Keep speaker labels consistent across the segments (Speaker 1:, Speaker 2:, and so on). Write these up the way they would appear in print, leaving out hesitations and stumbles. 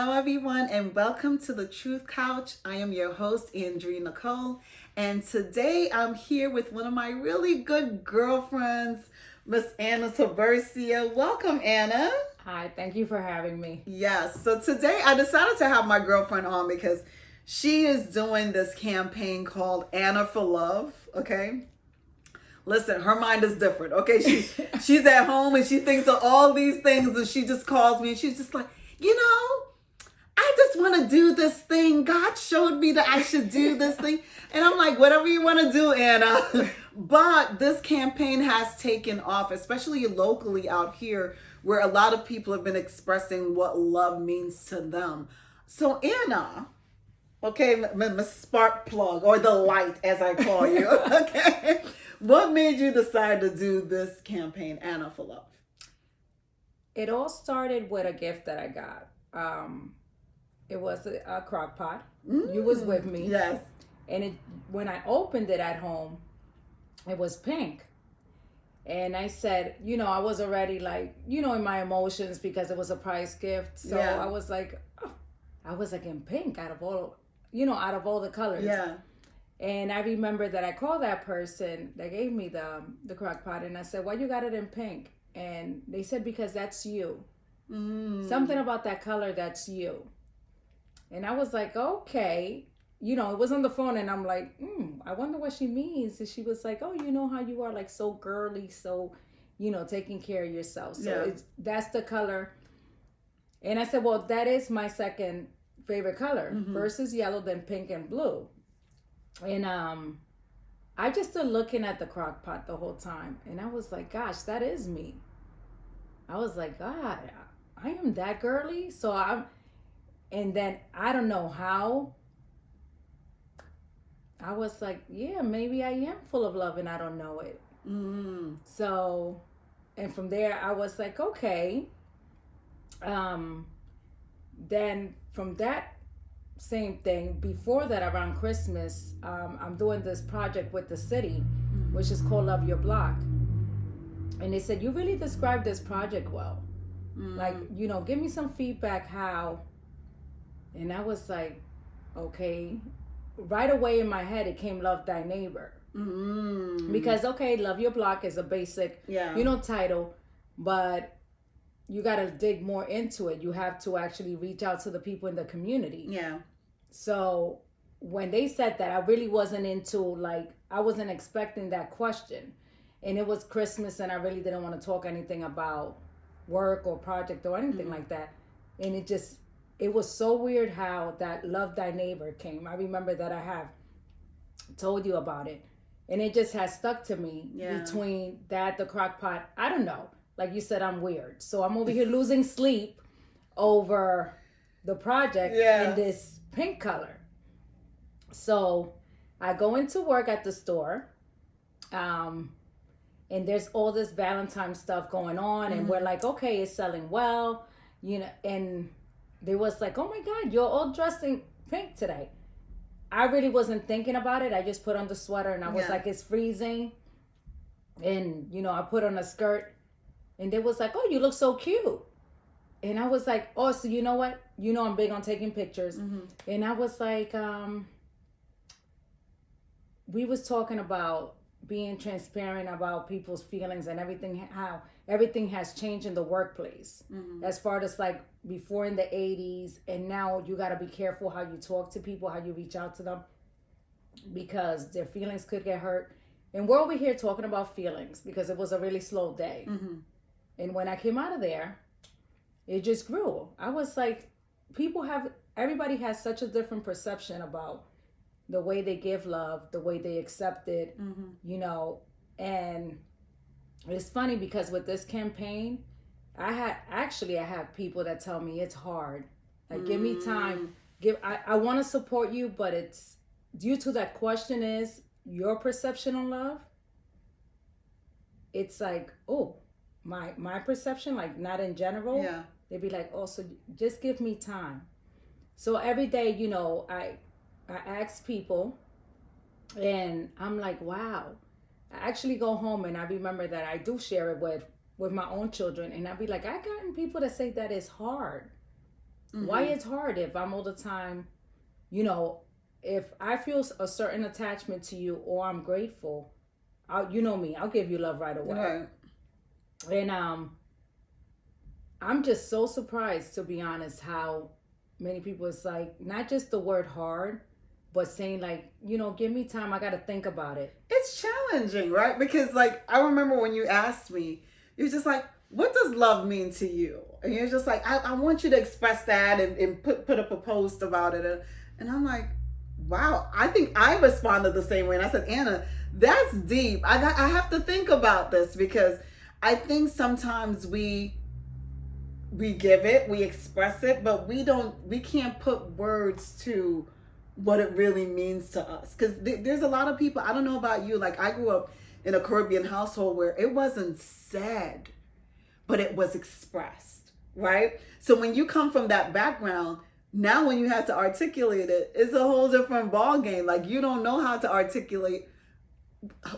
Speaker 1: Hello, everyone, and welcome to the Truth Couch. I am your host, Andrea Nicole, and today I'm here with one of my really good girlfriends, Miss Anna Tiburcio. Welcome, Anna.
Speaker 2: Hi, thank you for having me.
Speaker 1: Yes, so today I decided to have my girlfriend on because she is doing this campaign called Anna for Love, okay? Listen, her mind is different, okay? She's at home and she thinks of all these things and she just calls me and she's just like, I just want to do this thing. God showed me that I should do this thing. And I'm like, whatever you want to do, Anna. But this campaign has taken off, especially locally out here, where a lot of people have been expressing what love means to them. So, Anna, okay, Miss Spark Plug, or the light, as I call you, okay? What made you decide to do this campaign, Anna for Love?
Speaker 2: It all started with a gift that I got. It was a crock pot. You was with me.
Speaker 1: Yes.
Speaker 2: And when I opened it at home, it was pink. And I said, I was already like, in my emotions because it was a prize gift. So
Speaker 1: Yeah.
Speaker 2: I was like, in pink out of all the colors.
Speaker 1: Yeah.
Speaker 2: And I remember that I called that person that gave me the crock pot and I said, why you got it in pink? And they said, because that's you. Something about that color, that's you. And I was like, okay. It was on the phone and I'm like, I wonder what she means. And she was like, oh, you know how you are, like so girly, so, taking care of yourself. So that's the color. And I said, well, that is my second favorite color. First is yellow, then pink and blue. And I just stood looking at the crock pot the whole time. And I was like, gosh, that is me. I was like, God, I am that girly. And then I don't know how. I was like, yeah, maybe I am full of love and I don't know it. So, and from there I was like, okay. Then from that same thing, before that, around Christmas, I'm doing this project with the city, which is called Love Your Block. And they said, you really described this project well. Like, give me some feedback how. And I was like, okay. Right away in my head, it came Love Thy Neighbor. Because, okay, Love Your Block is a basic, title, but you got to dig more into it. You have to actually reach out to the people in the community.
Speaker 1: Yeah.
Speaker 2: So when they said that, I really wasn't I wasn't expecting that question. And it was Christmas and I really didn't want to talk anything about work or project or anything like that. And it was so weird how that Love Thy Neighbor came. I remember that I have told you about it. And it just has stuck to me between that, the crock pot. I don't know. Like you said, I'm weird. So I'm over here losing sleep over the project in this pink color. So I go into work at the store. And there's all this Valentine stuff going on. And we're like, okay, it's selling well. And they was like, oh my God, you're all dressed in pink today. I really wasn't thinking about it. I just put on the sweater and I was like, it's freezing. And, I put on a skirt. And they was like, oh, you look so cute. And I was like, oh, so you know what? I'm big on taking pictures. And I was like, we was talking about being transparent about people's feelings and everything, how everything has changed in the workplace. As far as like before in the 80s and now you got to be careful how you talk to people, how you reach out to them because their feelings could get hurt. And we're over here talking about feelings because it was a really slow day. And when I came out of there, it just grew. I was like, everybody has such a different perception about the way they give love, the way they accept it, and it's funny because with this campaign, I have people that tell me it's hard. Like, give me time. I want to support you, but it's due to that question is your perception on love. It's like, oh, my perception, like not in general.
Speaker 1: Yeah.
Speaker 2: They'd be like, oh, so just give me time. So every day, I ask people and I'm like, wow. I actually go home and I remember that I do share it with my own children. And I'd be like, I gotten people that say that it's hard. Why it's hard if I'm all the time, you know, if I feel a certain attachment to you or I'm grateful, you know me, I'll give you love right away.
Speaker 1: Right.
Speaker 2: And I'm just so surprised, to be honest, how many people, it's like not just the word hard, but saying like, give me time, I got to think about it.
Speaker 1: It's challenging, right? Because like I remember when you asked me, you're just like, what does love mean to you? And you're just like, I want you to express that and put up a post about it. And I'm like, wow, I think I responded the same way. And I said, Anna, that's deep. I have to think about this, because I think sometimes we give it, we express it, but we can't put words to what it really means to us. Because there's a lot of people, I don't know about you, like I grew up in a Caribbean household where it wasn't said, but it was expressed, right? So when you come from that background, now when you have to articulate it, it's a whole different ball game. Like you don't know how to articulate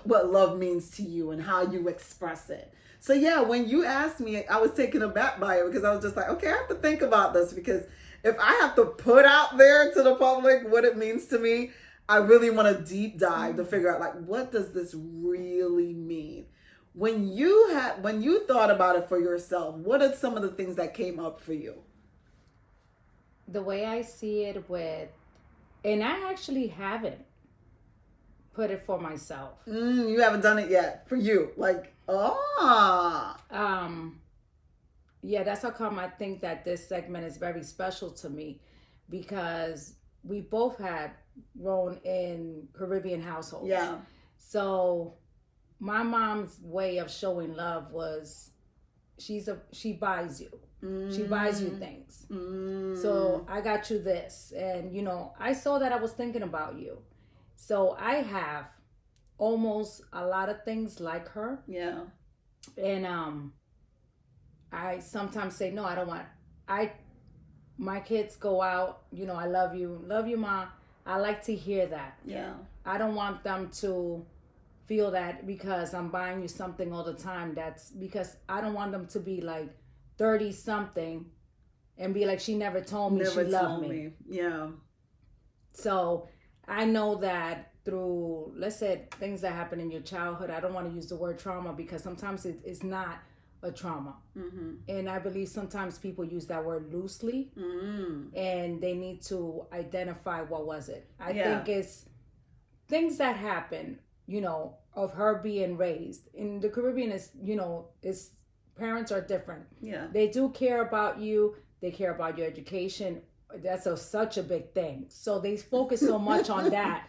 Speaker 1: what love means to you and how you express it. So yeah, when you asked me, I was taken aback by it, because I was just like, okay, I have to think about this, because if I have to put out there to the public what it means to me, I really want to deep dive to figure out like, what does this really mean? When you thought about it for yourself, what are some of the things that came up for you?
Speaker 2: The way I see it and I actually haven't put it for myself.
Speaker 1: You haven't done it yet for you. Like,
Speaker 2: yeah, that's how come I think that this segment is very special to me, because we both had grown in Caribbean households.
Speaker 1: Yeah.
Speaker 2: So my mom's way of showing love was she buys you. She buys you things. So I got you this. And, I saw that I was thinking about you. So I have almost a lot of things like her.
Speaker 1: Yeah.
Speaker 2: And I sometimes say, no, I don't want, my kids go out, I love you, Ma. I like to hear that.
Speaker 1: Yeah.
Speaker 2: I don't want them to feel that because I'm buying you something all the time. That's because I don't want them to be like 30 something and be like, she never told me she loved me.
Speaker 1: Yeah.
Speaker 2: So I know that through, let's say, things that happen in your childhood, I don't want to use the word trauma, because sometimes it's not a trauma. And I believe sometimes people use that word loosely, and they need to identify what was it. I think it's things that happen, of her being raised. In the Caribbean, it's parents are different.
Speaker 1: Yeah.
Speaker 2: They do care about you. They care about your education. That's such a big thing. So they focus so much on that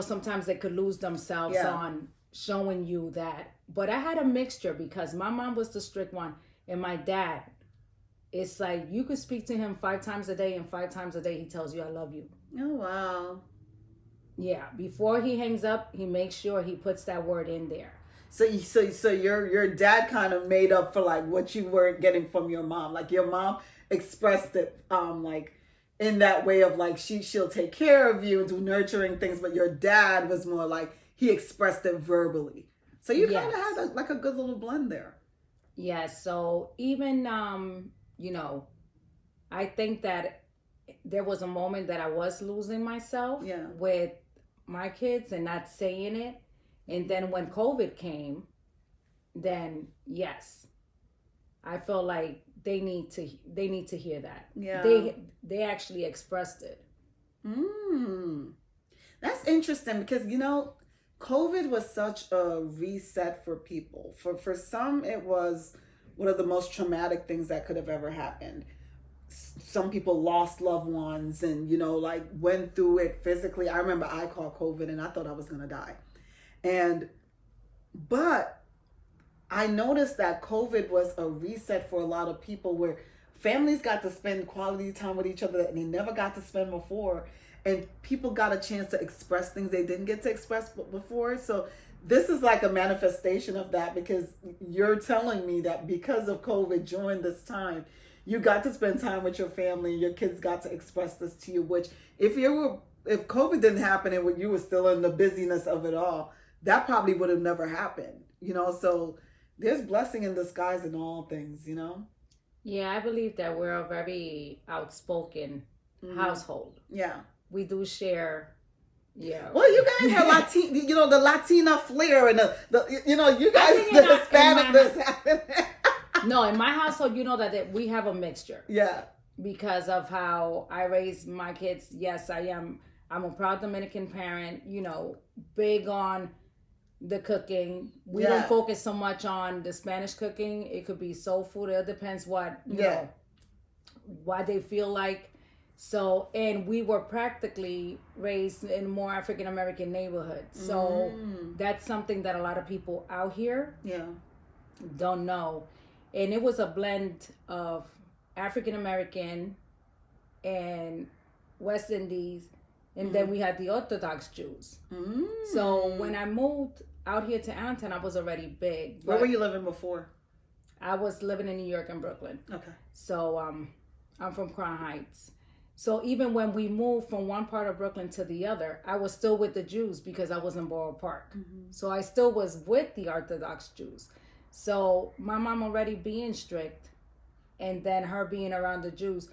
Speaker 2: sometimes they could lose themselves on showing you that. But I had a mixture, because my mom was the strict one, and my dad, it's like you could speak to him 5 times a day, and 5 times a day he tells you I love you.
Speaker 1: Oh wow.
Speaker 2: Yeah, before he hangs up, he makes sure he puts that word in there.
Speaker 1: So your dad kind of made up for like what you weren't getting from your mom. Like your mom expressed it like in that way of like she'll take care of you and do nurturing things, but your dad was more like he expressed it verbally. So you kind of had like a good little blend there.
Speaker 2: Yeah. So even I think that there was a moment that I was losing myself with my kids and not saying it. And then when COVID came, then yes, I feel like they need to hear that.
Speaker 1: Yeah.
Speaker 2: They actually expressed it.
Speaker 1: That's interesting, because COVID was such a reset for people. For some, it was one of the most traumatic things that could have ever happened. Some people lost loved ones and, like went through it physically. I remember I caught COVID and I thought I was going to die. But I noticed that COVID was a reset for a lot of people, where families got to spend quality time with each other that they never got to spend before. And people got a chance to express things they didn't get to express before. So this is like a manifestation of that, because you're telling me that because of COVID during this time, you got to spend time with your family and your kids got to express this to you, which if COVID didn't happen and you were still in the busyness of it all, that probably would have never happened, so there's blessing in disguise in all things,
Speaker 2: Yeah, I believe that we're a very outspoken household.
Speaker 1: Yeah.
Speaker 2: We do share. Yeah.
Speaker 1: Well, you guys have the Latina flair and you
Speaker 2: I
Speaker 1: guys,
Speaker 2: think
Speaker 1: the Hispanic that's happening.
Speaker 2: No, in my household, that we have a mixture.
Speaker 1: Yeah.
Speaker 2: Because of how I raised my kids. Yes, I am. I'm a proud Dominican parent, big on the cooking. We don't focus so much on the Spanish cooking. It could be soul food. It depends what, what they feel like. So, and we were practically raised in more African American neighborhoods. So that's something that a lot of people out here don't know. And it was a blend of African American and West Indies. And then we had the Orthodox Jews. So when I moved out here to Allentown, I was already big.
Speaker 1: Where were you living before?
Speaker 2: I was living in New York and Brooklyn.
Speaker 1: Okay.
Speaker 2: So I'm from Crown Heights. So even when we moved from one part of Brooklyn to the other, I was still with the Jews because I was in Borough Park. So I still was with the Orthodox Jews. So my mom already being strict, and then her being around the Jews.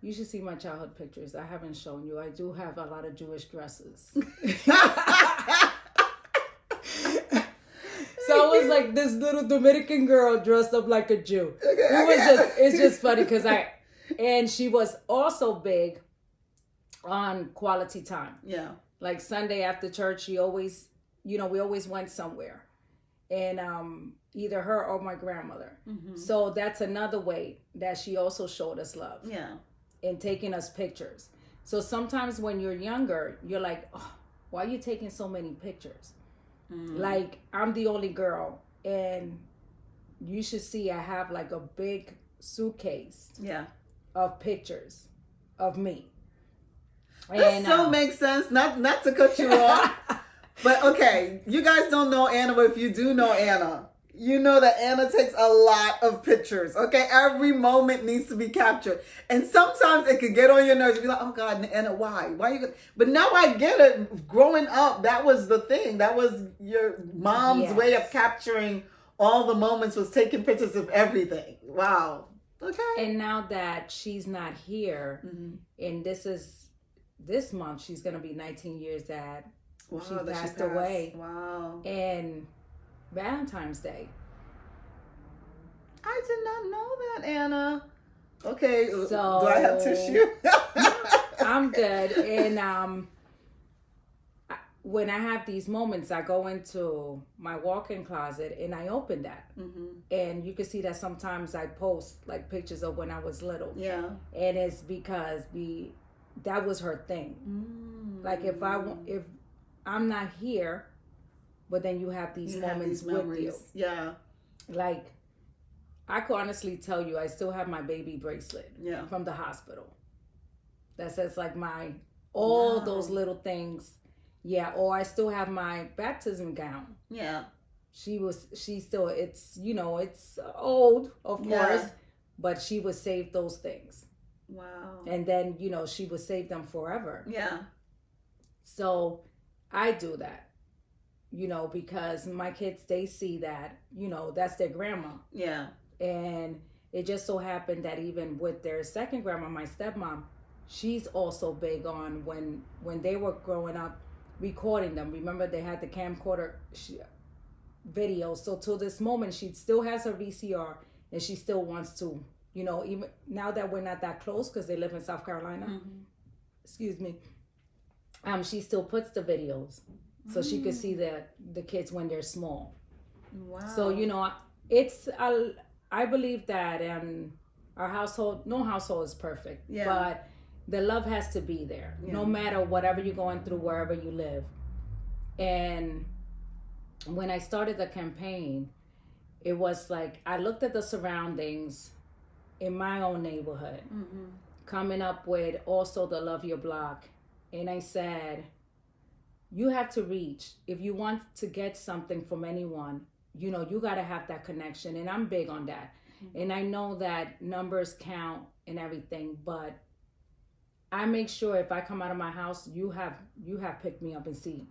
Speaker 2: You should see my childhood pictures. I haven't shown you. I do have a lot of Jewish dresses. So I was like this little Dominican girl dressed up like a Jew. It's just funny because and she was also big on quality time.
Speaker 1: Yeah.
Speaker 2: Like Sunday after church, she always, we always went somewhere. And either her or my grandmother. So that's another way that she also showed us love.
Speaker 1: Yeah.
Speaker 2: And taking us pictures. So sometimes when you're younger, you're like, oh, why are you taking so many pictures? Like, I'm the only girl, and you should see I have like a big suitcase of pictures of me.
Speaker 1: That so makes sense. Not to cut you off, but okay, you guys don't know Anna, but if you do know Anna, you know that Anna takes a lot of pictures, okay? Every moment needs to be captured. And sometimes it could get on your nerves. You'd be like, oh God, Anna, why? Why you? But now I get it. Growing up, that was the thing. That was your mom's way of capturing all the moments, was taking pictures of everything. Wow. Okay.
Speaker 2: And now that she's not here, and this month, she's going to be 19 years that she passed away.
Speaker 1: Wow.
Speaker 2: And Valentine's Day.
Speaker 1: I did not know that, Anna. Okay,
Speaker 2: so
Speaker 1: do I have tissue?
Speaker 2: I'm good. And when I have these moments, I go into my walk-in closet and I open that. And you can see that sometimes I post like pictures of when I was little.
Speaker 1: Yeah.
Speaker 2: And it's because that was her thing. Like if I'm not here, but then you have these moments with you.
Speaker 1: Yeah.
Speaker 2: Like, I could honestly tell you, I still have my baby bracelet from the hospital. That says like all those little things. Yeah. Or I still have my baptism gown.
Speaker 1: Yeah.
Speaker 2: It's old, of course, but she would save those things.
Speaker 1: Wow.
Speaker 2: And then, she would save them forever.
Speaker 1: Yeah.
Speaker 2: So I do that. Because my kids, they see that, that's their grandma.
Speaker 1: Yeah.
Speaker 2: And it just so happened that even with their second grandma, my stepmom, she's also big on when they were growing up, recording them. Remember, they had the camcorder videos. So till this moment, she still has her VCR, and she still wants to, even now that we're not that close because they live in South Carolina, excuse me, she still puts the videos. So she could see the kids when they're small. Wow. So, I believe that our household, no household is perfect. Yeah. But the love has to be there. Yeah. No matter whatever you're going through, wherever you live. And when I started the campaign, it was like, I looked at the surroundings in my own neighborhood, coming up with also the Love Your Block. And I said, you have to reach. If you want to get something from anyone, you got to have that connection. And I'm big on that. And I know that numbers count and everything, but I make sure if I come out of my house, you have picked me up and see.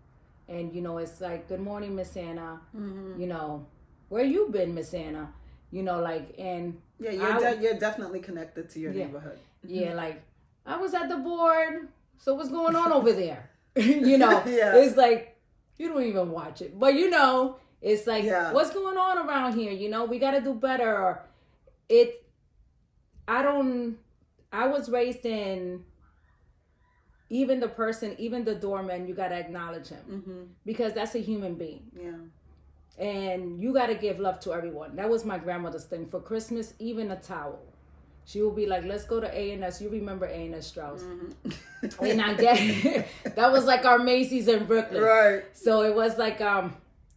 Speaker 2: And, it's like, good morning, Miss Anna. Where you been, Miss Anna? And
Speaker 1: Yeah, you're definitely connected to your neighborhood.
Speaker 2: Yeah, like I was at the board, so what's going on over there? It's like you don't even watch it, but it's like what's going on around here? We got to do better. Or it. I was raised in. Even the doorman, you got to acknowledge him because that's a human being.
Speaker 1: Yeah.
Speaker 2: And you got to give love to everyone. That was my grandmother's thing. For Christmas, even a towel. She would be like, let's go to A&S. You remember A&S Strauss. And I get that was like our Macy's in Brooklyn.
Speaker 1: Right.
Speaker 2: So it was like,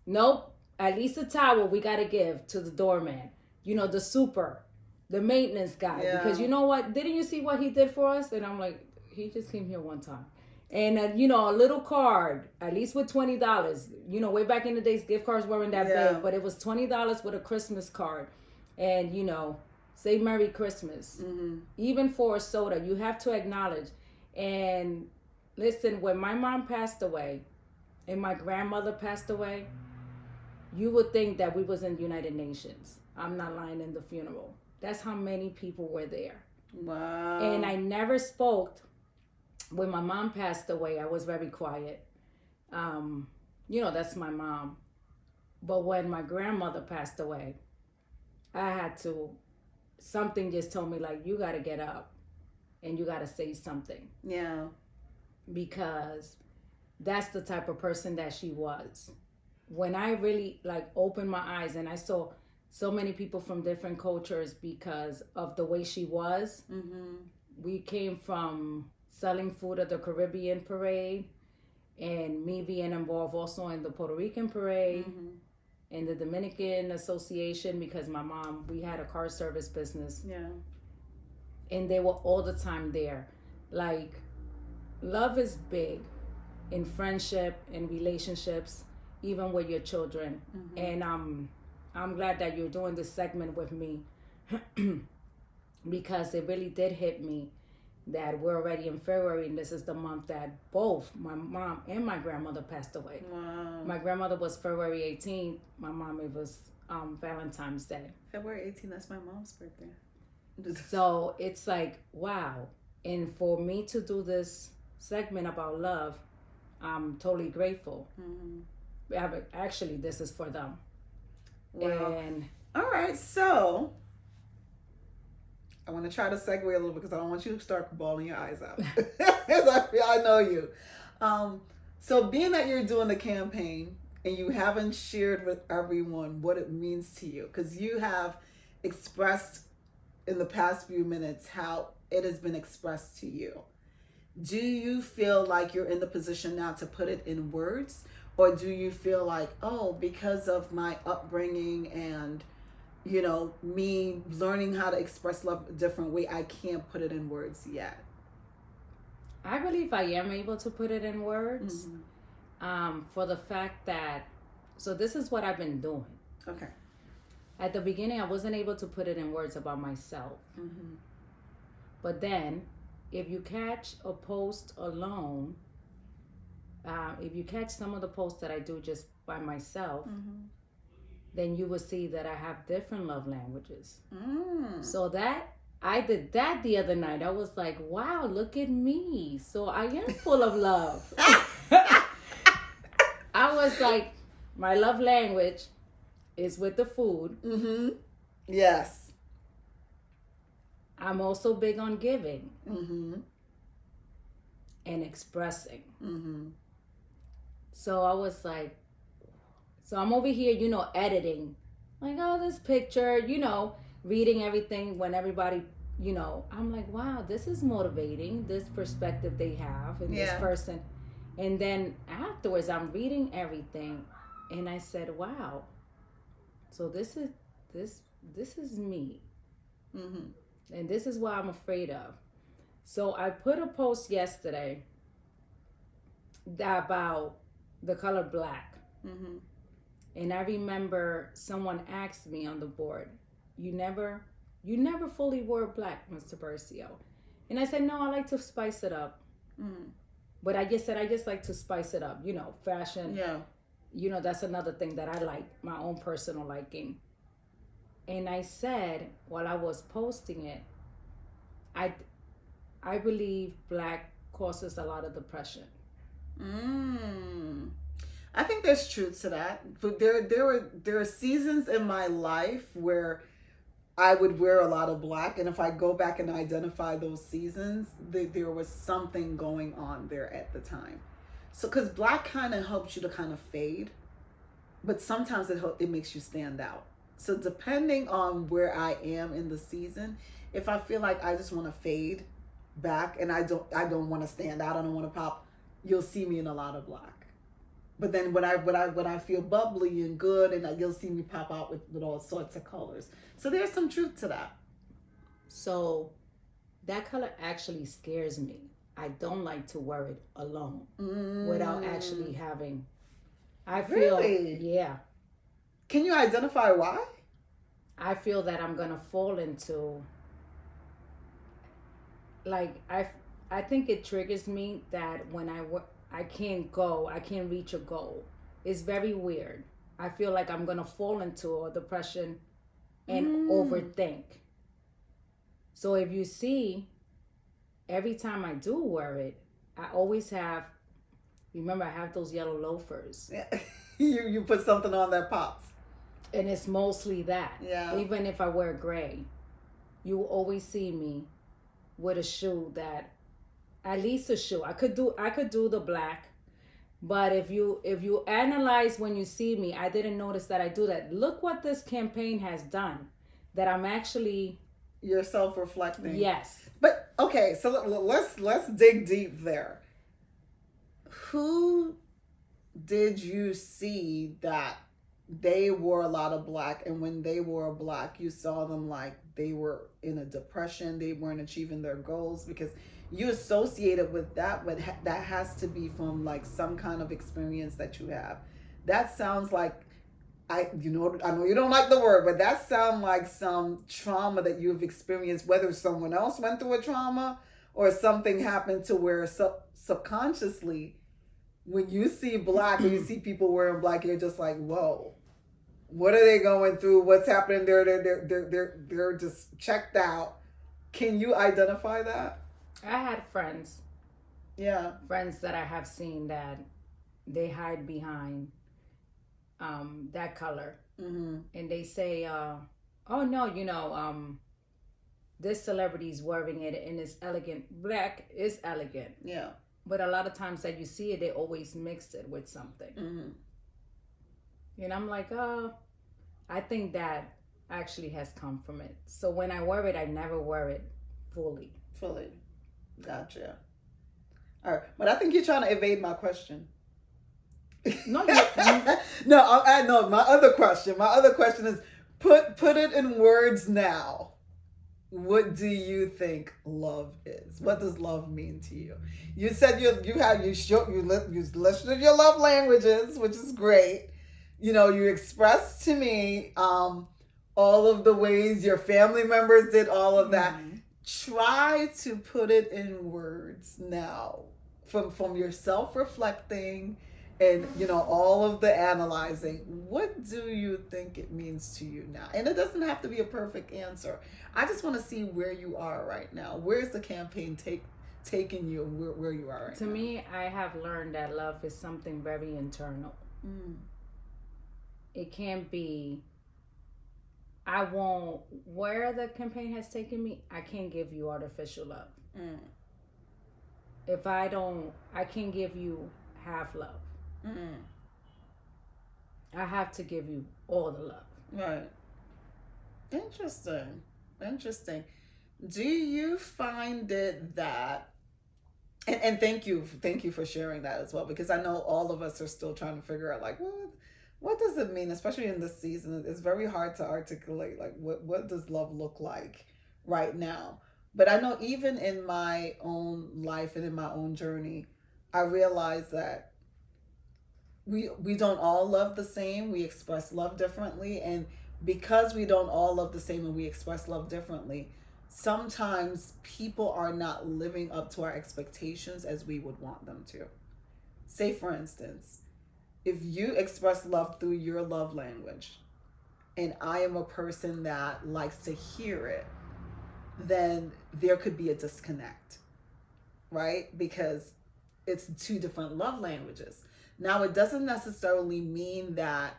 Speaker 2: nope, at least a towel we got to give to the doorman. The super, the maintenance guy. Yeah. Because you know what? Didn't you see what he did for us? And I'm like, he just came here one time. And, a little card, at least with $20. Way back in the days, gift cards weren't that big, but it was $20 with a Christmas card. And, say Merry Christmas. Even for a soda, you have to acknowledge. And listen, when my mom passed away and my grandmother passed away, you would think that we was in the United Nations. I'm not lying, in the funeral. That's how many people were there.
Speaker 1: Wow.
Speaker 2: And I never spoke. When my mom passed away, I was very quiet. That's my mom. But when my grandmother passed away, I had to, something just told me, like, you got to get up and you got to say something.
Speaker 1: Yeah.
Speaker 2: Because that's the type of person that she was. When I really, opened my eyes and I saw so many people from different cultures because of the way she was, we came from selling food at the Caribbean parade, and me being involved also in the Puerto Rican parade, in the Dominican Association, because my mom, we had a car service business.
Speaker 1: Yeah.
Speaker 2: And they were all the time there. Like, love is big in friendship, in relationships, even with your children. And I'm glad that you're doing this segment with me because it really did hit me that we're already in February, and this is the month that both my mom and my grandmother passed away.
Speaker 1: Wow.
Speaker 2: My grandmother was February 18th. My mom, it was Valentine's Day.
Speaker 1: February 18th, that's my mom's birthday.
Speaker 2: So it's like, wow. And for me to do this segment about love, I'm totally grateful. Actually, this is for them.
Speaker 1: Wow.
Speaker 2: And
Speaker 1: all right, so I want to try to segue a little bit because I don't want you to start bawling your eyes out. Because I know you. So being that you're doing the campaign and you haven't shared with everyone what it means to you, because you have expressed in the past few minutes how it has been expressed to you. Do you feel like you're in the position now to put it in words? Or do you feel like, because of my upbringing and me learning how to express love a different way, I can't put it in words yet?
Speaker 2: I believe I am able to put it in words for the fact that, so this is what I've been doing.
Speaker 1: Okay.
Speaker 2: At the beginning, I wasn't able to put it in words about myself. But then, if you catch a post alone, if you catch some of the posts that I do just by myself, then you will see that I have different love languages. So that, I did that the other night. I was like, wow, look at me. So I am full of love. I was like, my love language is with the food.
Speaker 1: Yes.
Speaker 2: I'm also big on giving and expressing. So I was like, so I'm over here, editing. Like, this picture, reading everything when everybody, I'm like, wow, this is motivating, this perspective they have in this person. And then afterwards, I'm reading everything. And I said, wow, so this is me. And this is what I'm afraid of. So I put a post yesterday about the color black. And I remember someone asked me on the board, you never fully wore black, Mr. Tiburcio. And I said, no, I like to spice it up. But I just like to spice it up, fashion.
Speaker 1: Yeah.
Speaker 2: That's another thing that I like, my own personal liking. And I said while I was posting it, I I believe black causes a lot of depression.
Speaker 1: Mm. I think there's truth to that. But there are seasons in my life where I would wear a lot of black, and if I go back and identify those seasons, there was something going on there at the time. So, because black kind of helps you to kind of fade, but sometimes it makes you stand out. So, depending on where I am in the season, if I feel like I just want to fade back and I don't want to stand out, I don't want to pop, you'll see me in a lot of black. But then when I feel bubbly and good, and you'll see me pop out with all sorts of colors. So there's some truth to that.
Speaker 2: So that color actually scares me. I don't like to wear it alone without actually having. I feel,
Speaker 1: Really?
Speaker 2: yeah,
Speaker 1: Can you identify why?
Speaker 2: I feel that I'm gonna fall into, like, I think it triggers me that when I can't go, I can't reach a goal. It's very weird. I feel like I'm gonna fall into a depression and overthink. So if you see, every time I do wear it, I always have. Remember, I have those yellow loafers,
Speaker 1: Yeah. You put something on that pops.
Speaker 2: and it's mostly that.
Speaker 1: Yeah.
Speaker 2: Even if I wear gray, you will always see me with a shoe that, at least a shoe. I could do the black, but if you analyze when you see me, I didn't notice that I do that. Look what this campaign has done. That I'm actually,
Speaker 1: You're self-reflecting.
Speaker 2: yes.
Speaker 1: But okay, so let's dig deep there. Who did you see that they wore a lot of black, and when they wore black, you saw them like they were in a depression, they weren't achieving their goals? Because you associated with that, but that has to be from like some kind of experience that you have. That sounds like, I know you don't like the word, but that sounds like some trauma that you've experienced, whether someone else went through a trauma or something happened to where subconsciously, when you see black, when you see people wearing black, you're just like, whoa, what are they going through? What's happening? They're just checked out. Can you identify that?
Speaker 2: I had friends,
Speaker 1: Yeah.
Speaker 2: friends that I have seen that they hide behind that color, and they say, "Oh no, this celebrity's wearing it and it's elegant. Black is elegant."
Speaker 1: Yeah.
Speaker 2: But a lot of times that you see it, they always mix it with something. And I'm like, oh, I think that actually has come from it. So when I wear it, I never wear it fully.
Speaker 1: Fully. Gotcha. All right. But I think you're trying to evade my question.
Speaker 2: No,
Speaker 1: No, I know. My other question is, put it in words now. What do you think love is? What does love mean to you? You said you listed your love languages, which is great. You expressed to me all of the ways your family members did all of that. Try to put it in words now, from your self-reflecting and all of the analyzing. What do you think it means to you now? And it doesn't have to be a perfect answer. I just want to see where you are right now. Where's the campaign taking you, where you are right
Speaker 2: to
Speaker 1: now?
Speaker 2: me, I have learned that love is something very internal. It can't be. I won't. Where the campaign has taken me, I can't give you artificial love. If I don't, I can't give you half love. I have to give you all the love.
Speaker 1: Right. Interesting. Do you find it that, and thank you for sharing that as well, because I know all of us are still trying to figure out, like, what does it mean, especially in this season? It's very hard to articulate, like, what does love look like right now. But I know even in my own life and in my own journey, I realize that we don't all love the same. We express love differently, and because we don't all love the same and we express love differently, sometimes people are not living up to our expectations as we would want them to. Say, for instance, if you express love through your love language, and I am a person that likes to hear it, then there could be a disconnect, right? Because it's two different love languages. Now, it doesn't necessarily mean that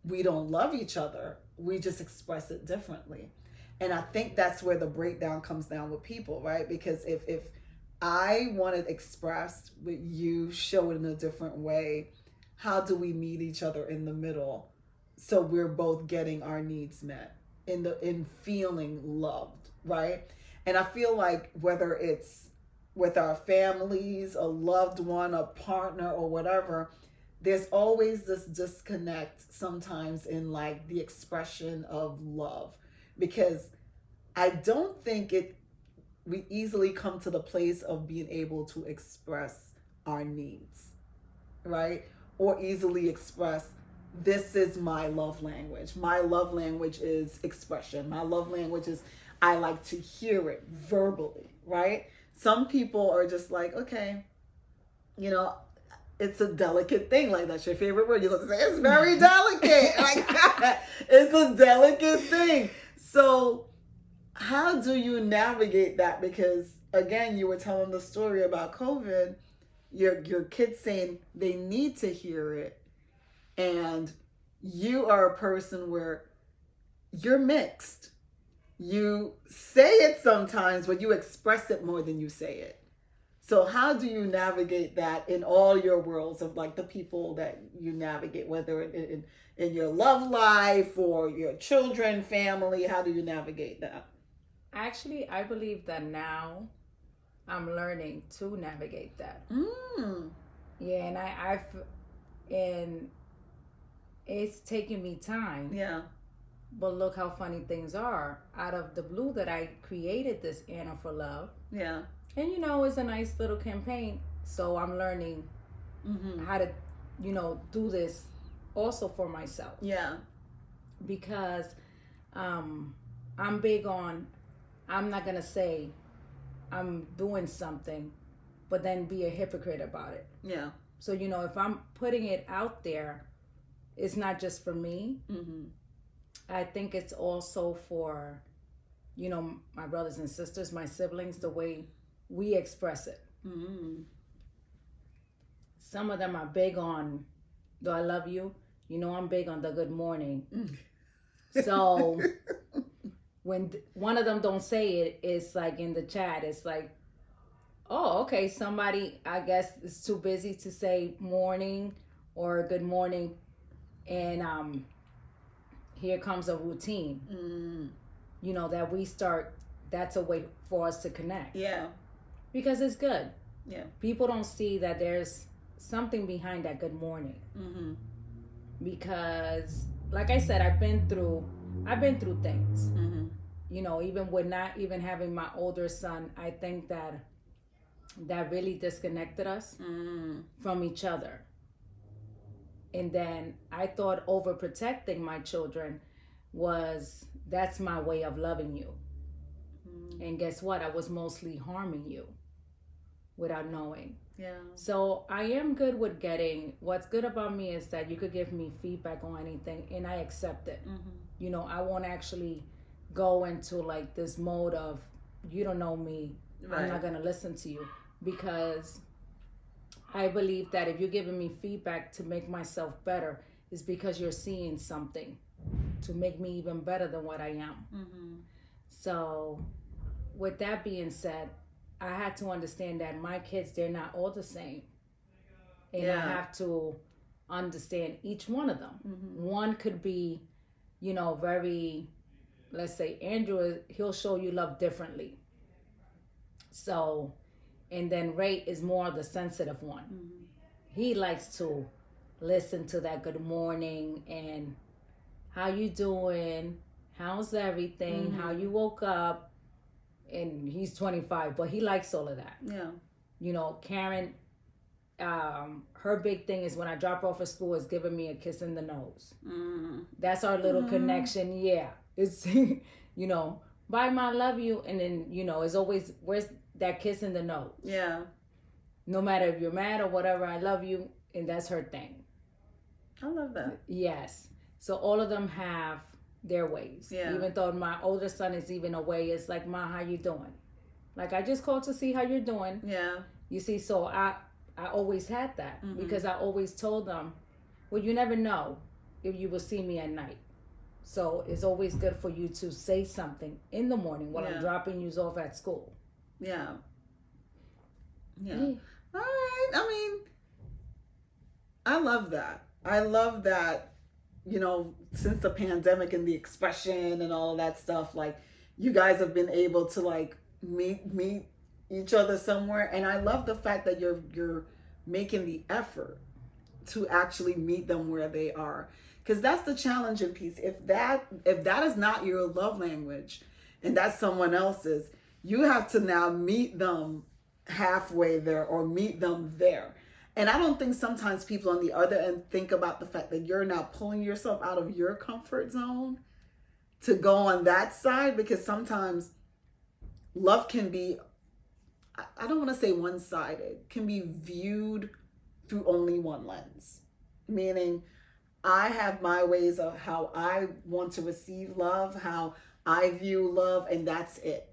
Speaker 1: we don't love each other. We just express it differently. And I think that's where the breakdown comes down with people, right? Because if I want it expressed, but you show it in a different way, how do we meet each other in the middle so we're both getting our needs met in feeling loved, right? And I feel like whether it's with our families, a loved one, a partner, or whatever, there's always this disconnect sometimes in like the expression of love, because I don't think we easily come to the place of being able to express our needs, right? Or easily express, this is my love language. My love language is expression. My love language is, I like to hear it verbally, right? Some people are just like, okay, you know, it's a delicate thing. Like, that's your favorite word. You're going to say, it's very delicate. Like, it's a delicate thing. So how do you navigate that? Because again, you were telling the story about COVID, your kids saying they need to hear it. And you are a person where you're mixed. You say it sometimes, but you express it more than you say it. So how do you navigate that in all your worlds of like the people that you navigate, whether in your love life or your children, family? How do you navigate that?
Speaker 2: Actually, I believe that now I'm learning to navigate that. Yeah, and and it's taking me time.
Speaker 1: Yeah.
Speaker 2: But look how funny things are. Out of the blue that I created this Anna for Love.
Speaker 1: Yeah.
Speaker 2: And it's a nice little campaign. So I'm learning how to, do this also for myself.
Speaker 1: Yeah.
Speaker 2: Because I'm big on, I'm not going to say I'm doing something, but then be a hypocrite about it.
Speaker 1: Yeah.
Speaker 2: So, if I'm putting it out there, it's not just for me. I think it's also for, my brothers and sisters, my siblings, the way we express it. Some of them are big on, do I love you? I'm big on the good morning. So when one of them don't say it, it's like in the chat, it's like, oh, okay, somebody, I guess, is too busy to say morning or good morning. And here comes a routine, that we start, that's a way for us to connect.
Speaker 1: Yeah.
Speaker 2: Because it's good.
Speaker 1: Yeah.
Speaker 2: People don't see that there's something behind that good morning. Because, like I said, I've been through things. Even with not even having my older son, I think that really disconnected us from each other. And then I thought overprotecting my children that's my way of loving you. And guess what? I was mostly harming you without knowing.
Speaker 1: Yeah.
Speaker 2: So I am good with what's good about me is that you could give me feedback on anything and I accept it. I won't actually go into like this mode of, you don't know me, right. I'm not going to listen to you, because I believe that if you're giving me feedback to make myself better, it's because you're seeing something to make me even better than what I am. So with that being said, I had to understand that my kids, they're not all the same. And I have to understand each one of them. One could be, very, let's say Andrew, he'll show you love differently. So, and then Ray is more the sensitive one. He likes to listen to that good morning and how you doing, how's everything, how you woke up. And he's 25, but he likes all of that. Yeah. Karen, her big thing is when I drop her off at school is giving me a kiss in the nose. That's our little connection. Yeah. It's, bye, Ma, love you. And then, it's always, where's that kiss in the nose? Yeah. No matter if you're mad or whatever, I love you. And that's her thing.
Speaker 1: I love that.
Speaker 2: Yes. So all of them have their ways.
Speaker 1: Yeah.
Speaker 2: Even though my older son is even away, it's like, Ma, how you doing? Like, I just called to see how you're doing.
Speaker 1: Yeah.
Speaker 2: You see, so I always had that because I always told them, well, you never know if you will see me at night. So it's always good for you to say something in the morning while I'm dropping you off at school.
Speaker 1: Yeah. Yeah. All right. I mean, I love that. I love that, you know, since the pandemic and the expression and all of that stuff, like, you guys have been able to, like, meet each other somewhere. And I love the fact that you're making the effort to actually meet them where they are. Because that's the challenging piece. If that is not your love language and that's someone else's, you have to now meet them halfway there or meet them there. And I don't think sometimes people on the other end think about the fact that you're now pulling yourself out of your comfort zone to go on that side, because sometimes love can be, I don't want to say one-sided, can be viewed through only one lens. Meaning, I have my ways of how I want to receive love, how I view love, and that's it.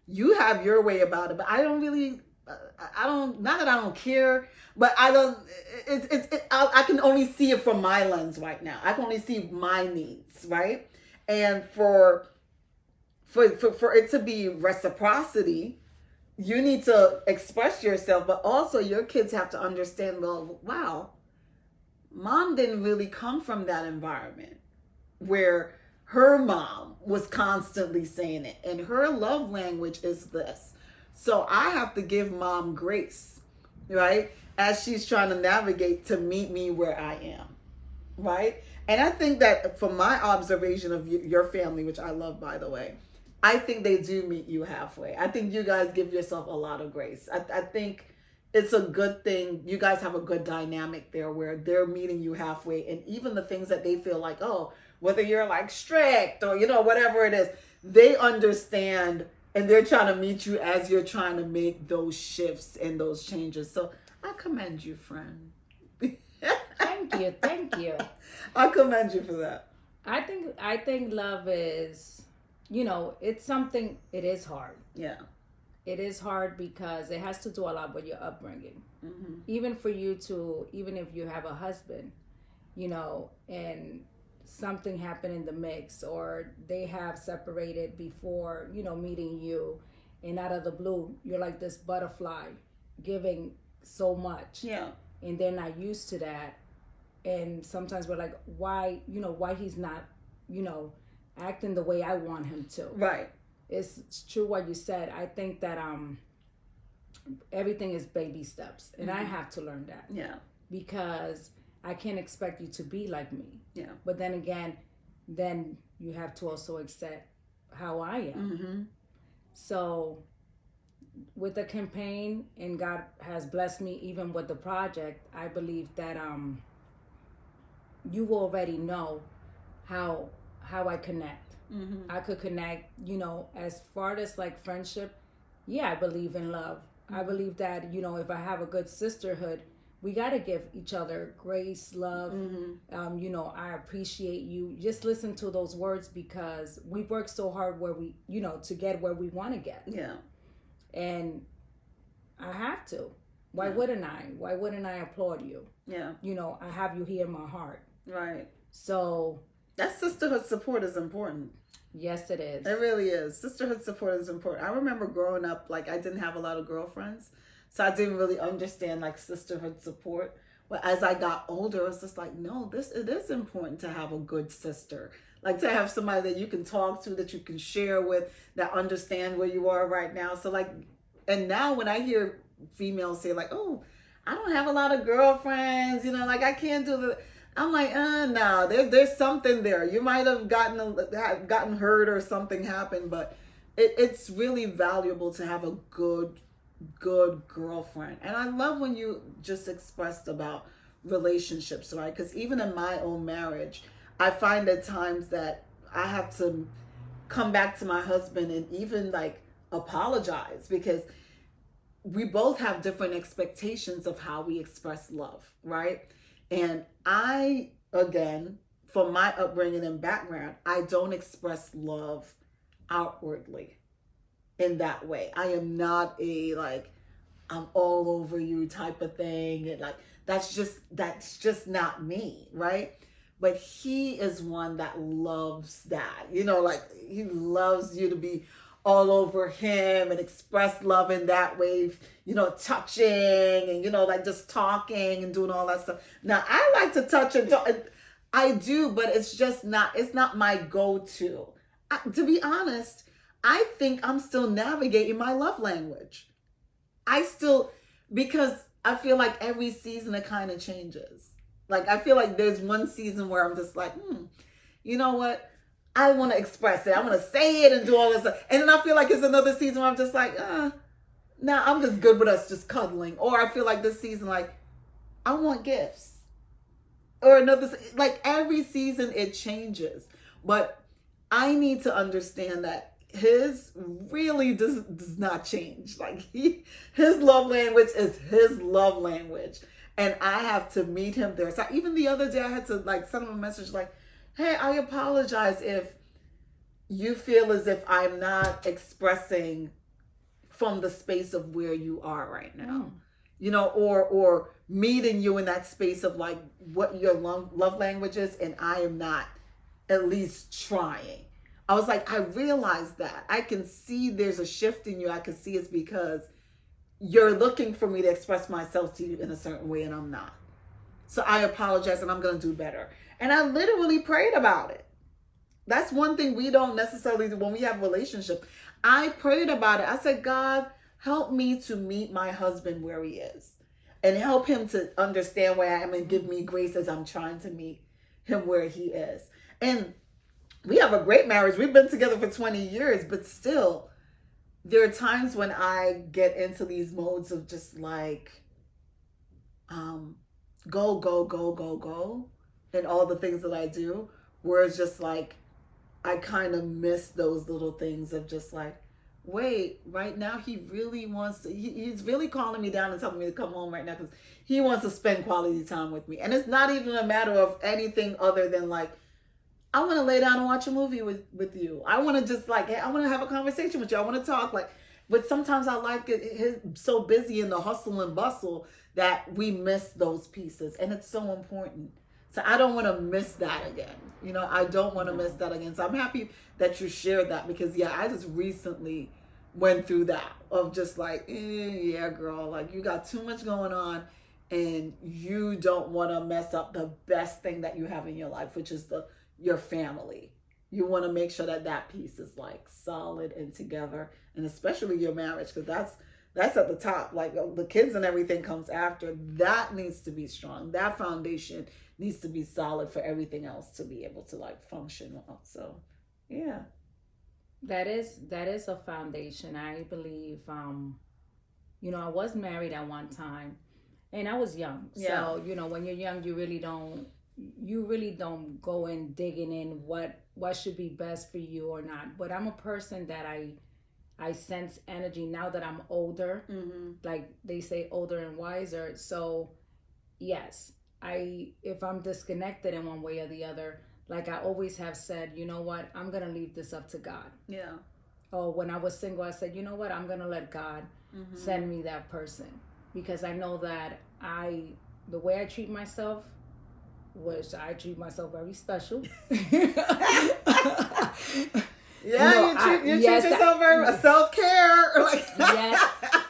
Speaker 1: You have your way about it, but I don't really, not that I don't care, but I can only see it from my lens right now. I can only see my needs, right? And for it to be reciprocity, you need to express yourself, but also your kids have to understand, well, wow, Mom didn't really come from that environment where her mom was constantly saying it, and her love language is this. So I have to give Mom grace, right? As she's trying to navigate to meet me where I am, right? And I think that from my observation of your family, which I love, by the way, I think they do meet you halfway. I think you guys give yourself a lot of grace. I think it's a good thing. You guys have a good dynamic there where they're meeting you halfway. And even the things that they feel like, oh, whether you're like strict or, you know, whatever it is, they understand and they're trying to meet you as you're trying to make those shifts and those changes. So I commend you, friend.
Speaker 2: Thank you.
Speaker 1: I commend you for that.
Speaker 2: I think love is, you know, it's something, it is hard.
Speaker 1: Yeah.
Speaker 2: It is hard because it has to do a lot with your upbringing. Mm-hmm. Even for you to, even if you have a husband, you know, and something happened in the mix or they have separated before, you know, meeting you, and out of the blue, you're like this butterfly giving so much.
Speaker 1: Yeah.
Speaker 2: And they're not used to that. And sometimes we're like, why he's not, you know, acting the way I want him to.
Speaker 1: Right.
Speaker 2: It's true what you said. I think that everything is baby steps, and I have to learn that.
Speaker 1: Yeah.
Speaker 2: Because I can't expect you to be like me.
Speaker 1: Yeah.
Speaker 2: But then again, then you have to also accept how I am. Mm-hmm. So with the campaign, and God has blessed me even with the project, I believe that you already know how I connect. Mm-hmm. I could connect, you know, as far as like friendship. Yeah, I believe in love. Mm-hmm. I believe that, you know, if I have a good sisterhood, we got to give each other grace, love. Mm-hmm. You know, I appreciate you. Just listen to those words because we work so hard where we, you know, to get where we want to get.
Speaker 1: Yeah. And
Speaker 2: I have to. Why wouldn't I? Why wouldn't I applaud you?
Speaker 1: Yeah.
Speaker 2: You know, I have you here in my heart.
Speaker 1: Right.
Speaker 2: So
Speaker 1: that sisterhood support is important.
Speaker 2: Yes, it is.
Speaker 1: It really is. Sisterhood support is important. I remember growing up, like, I didn't have a lot of girlfriends, so I didn't really understand, like, sisterhood support. But as I got older, it's just like, no, it is important to have a good sister. Like, to have somebody that you can talk to, that you can share with, that understand where you are right now. So, like, and now when I hear females say, like, oh, I don't have a lot of girlfriends, you know, like, I can't do the... I'm like, no, there's something there. You might have gotten hurt or something happened, but it's really valuable to have a good girlfriend. And I love when you just expressed about relationships, right? Because even in my own marriage, I find at times that I have to come back to my husband and even like apologize because we both have different expectations of how we express love, right? And I, again, from my upbringing and background, I don't express love outwardly in that way. I am not a like I'm all over you type of thing, and like that's just not me, right? But he is one that loves that, like he loves you to be all over him and express love in that way, touching and like just talking and doing all that stuff. Now I like to touch and talk. I do, but it's not my go-to. To be honest, I think I'm still navigating my love language. Because I feel like every season it kind of changes. Like, I feel like there's one season where I'm just like, you know what? I want to express it. I want to say it and do all this stuff. And then I feel like it's another season where I'm just like, nah, I'm just good with us just cuddling. Or I feel like this season, like, I want gifts. Or like every season it changes. But I need to understand that his really does not change. Like his love language is his love language. And I have to meet him there. So even the other day I had to like send him a message like, hey, I apologize if you feel as if I'm not expressing from the space of where you are right now. Or meeting you in that space of like what your love language is, and I am not at least trying. I was like, I realized that. I can see there's a shift in you. I can see it's because you're looking for me to express myself to you in a certain way, and I'm not. So I apologize, and I'm going to do better. And I literally prayed about it. That's one thing we don't necessarily do when we have a relationship. I prayed about it. I said, God, help me to meet my husband where he is, and help him to understand where I am and give me grace as I'm trying to meet him where he is. And we have a great marriage. We've been together for 20 years, but still, there are times when I get into these modes of just like, go, go, go, go, go, and all the things that I do, where it's just like, I kind of miss those little things of just like, wait, right now he really wants to, he's really calling me down and telling me to come home right now because he wants to spend quality time with me. And it's not even a matter of anything other than like, I want to lay down and watch a movie with you. I want to just like, hey, I want to have a conversation with you. I want to talk like, but sometimes I like it so busy in the hustle and bustle that we miss those pieces. And it's so important. So I don't want to miss that again. I don't want to miss that again. So I'm happy that you shared that because I just recently went through that of just like, yeah, girl, like you got too much going on and you don't want to mess up the best thing that you have in your life, which is your family. You want to make sure that piece is like solid and together, and especially your marriage, because that's at the top. Like the kids and everything comes after. That needs to be strong. That foundation needs to be solid for everything else to be able to like function well. So, yeah.
Speaker 2: That is a foundation. I believe, I was married at one time and I was young.
Speaker 1: Yeah.
Speaker 2: So, when you're young, you really don't go in digging in what should be best for you or not. But I'm a person that I sense energy now that I'm older, like they say, older and wiser. So yes, if I'm disconnected in one way or the other, like I always have said, you know what, I'm going to leave this up to God.
Speaker 1: Yeah.
Speaker 2: Or when I was single, I said, you know what, I'm going to let God send me that person. Because I know that the way I treat myself, which I treat myself very special.
Speaker 1: Yeah, you treat yourself very self-care.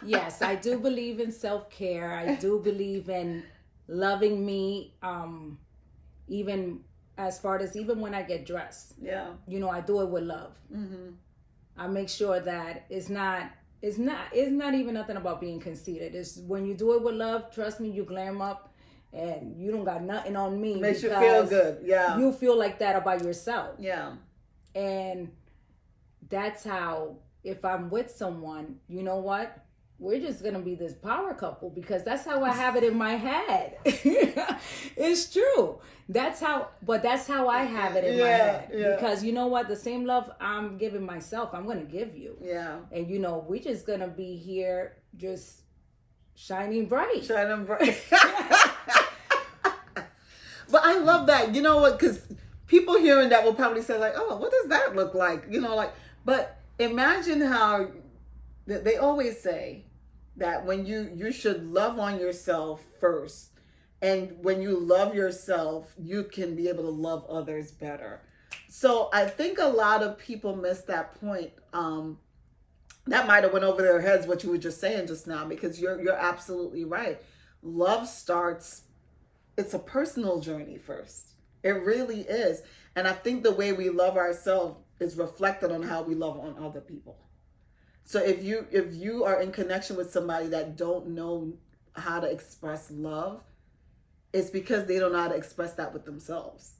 Speaker 2: Yes, I do believe in self-care. I do believe in loving me, even as far as even when I get dressed.
Speaker 1: Yeah.
Speaker 2: I do it with love. I make sure that it's not even nothing about being conceited. It's when you do it with love, trust me, you glam up and you don't got nothing on me.
Speaker 1: Makes you feel good. Yeah.
Speaker 2: You feel like that about yourself.
Speaker 1: Yeah.
Speaker 2: And that's how, if I'm with someone, you know what? We're just going to be this power couple because that's how I have it in my head. It's true. That's how I have it in my head.
Speaker 1: Yeah.
Speaker 2: Because you know what? The same love I'm giving myself, I'm going to give you.
Speaker 1: Yeah.
Speaker 2: And we're just going to be here just shining bright.
Speaker 1: Shining bright. But I love that. You know what? Because people hearing that will probably say like, oh, what does that look like? But imagine how they always say that when you should love on yourself first. And when you love yourself, you can be able to love others better. So I think a lot of people miss that point. That might have went over their heads what you were just saying just now, because you're absolutely right. Love starts, it's a personal journey first. It really is. And I think the way we love ourselves is reflected on how we love on other people. So if you are in connection with somebody that don't know how to express love, it's because they don't know how to express that with themselves.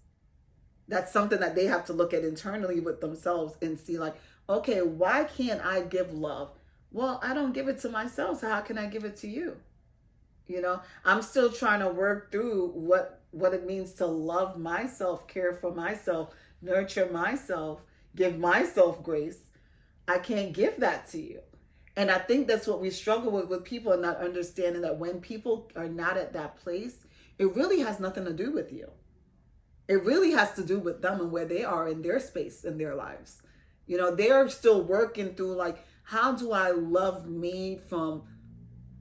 Speaker 1: That's something that they have to look at internally with themselves and see like, okay, why can't I give love? Well, I don't give it to myself, so how can I give it to you? I'm still trying to work through what it means to love myself, care for myself, nurture myself, give myself grace. I can't give that to you. And I think that's what we struggle with people, and not understanding that when people are not at that place, it really has nothing to do with you. It really has to do with them and where they are in their space in their lives. They're still working through like, how do I love me from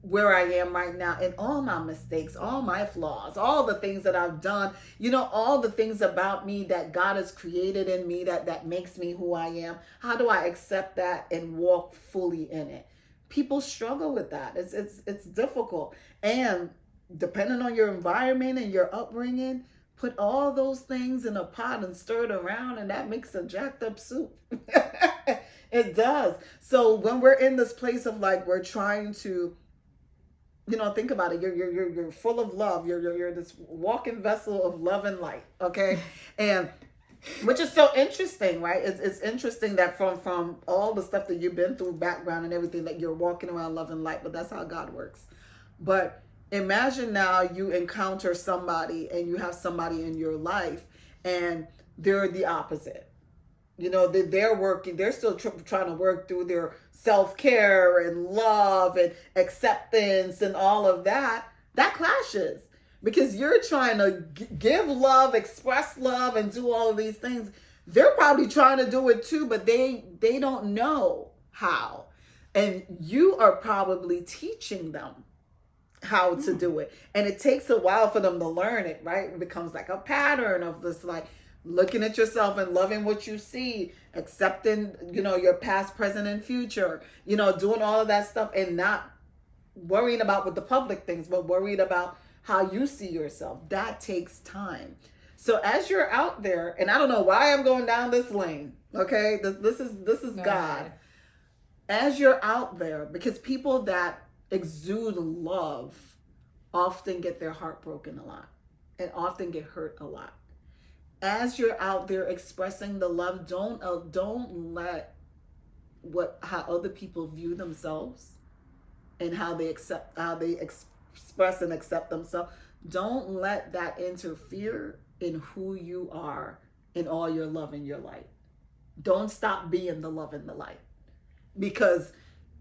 Speaker 1: where I am right now, and all my mistakes, all my flaws, all the things that I've done, all the things about me that God has created in me that makes me who I am. How do I accept that and walk fully in it? People struggle with that. It's difficult. And depending on your environment and your upbringing, put all those things in a pot and stir it around, and that makes a jacked up soup. It does. So when we're in this place of like, we're trying to, think about it. You're full of love. You're this walking vessel of love and light. Okay, and which is so interesting, right? It's interesting that from all the stuff that you've been through, background and everything, that you're walking around love and light. But that's how God works. But imagine now you encounter somebody and you have somebody in your life and they're the opposite. They're working, they're still trying to work through their self-care and love and acceptance and all of that. That clashes because you're trying to give love, express love, and do all of these things. They're probably trying to do it too, but they don't know how. And you are probably teaching them how to do it. And it takes a while for them to learn it, right? It becomes like a pattern of this, like, looking at yourself and loving what you see, accepting, your past, present, and future, doing all of that stuff, and not worrying about what the public thinks, but worried about how you see yourself. That takes time. So as you're out there, and I don't know why I'm going down this lane, okay? This is God. As you're out there, because people that exude love often get their heart broken a lot and often get hurt a lot. As you're out there expressing the love, don't let how other people view themselves and how they express and accept themselves. Don't let that interfere in who you are in all your love and your light. Don't stop being the love and the light because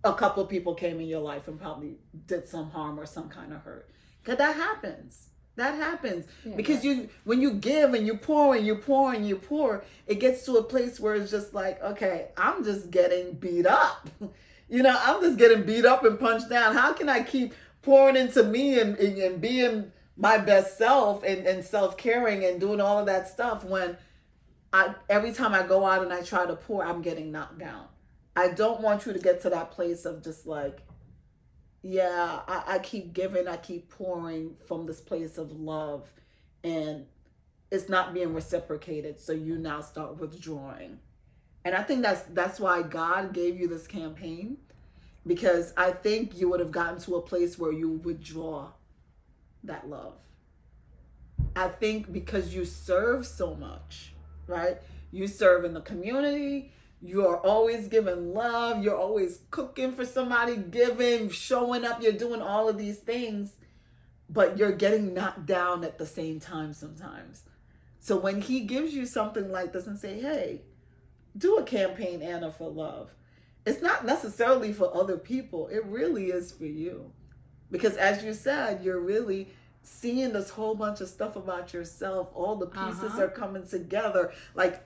Speaker 1: a couple of people came in your life and probably did some harm or some kind of hurt. Because that happens. That happens. Yeah, because when you give and you pour and you pour and you pour, it gets to a place where it's just like, okay, I'm just getting beat up. I'm just getting beat up and punched down. How can I keep pouring into me and being my best self and self-caring and doing all of that stuff when every time I go out and I try to pour, I'm getting knocked down? I don't want you to get to that place of just like, yeah, I keep giving, I keep pouring from this place of love, and it's not being reciprocated. So you now start withdrawing. And I think that's why God gave you this campaign, because I think you would have gotten to a place where you withdraw that love. I think because you serve so much, right? You serve in the community. You are always giving love. You're always cooking for somebody, giving, showing up. You're doing all of these things, but you're getting knocked down at the same time sometimes. So when he gives you something like this and say, hey, do a campaign, Anna, for love, it's not necessarily for other people. It really is for you. Because as you said, you're really seeing this whole bunch of stuff about yourself. All the pieces are coming together. Like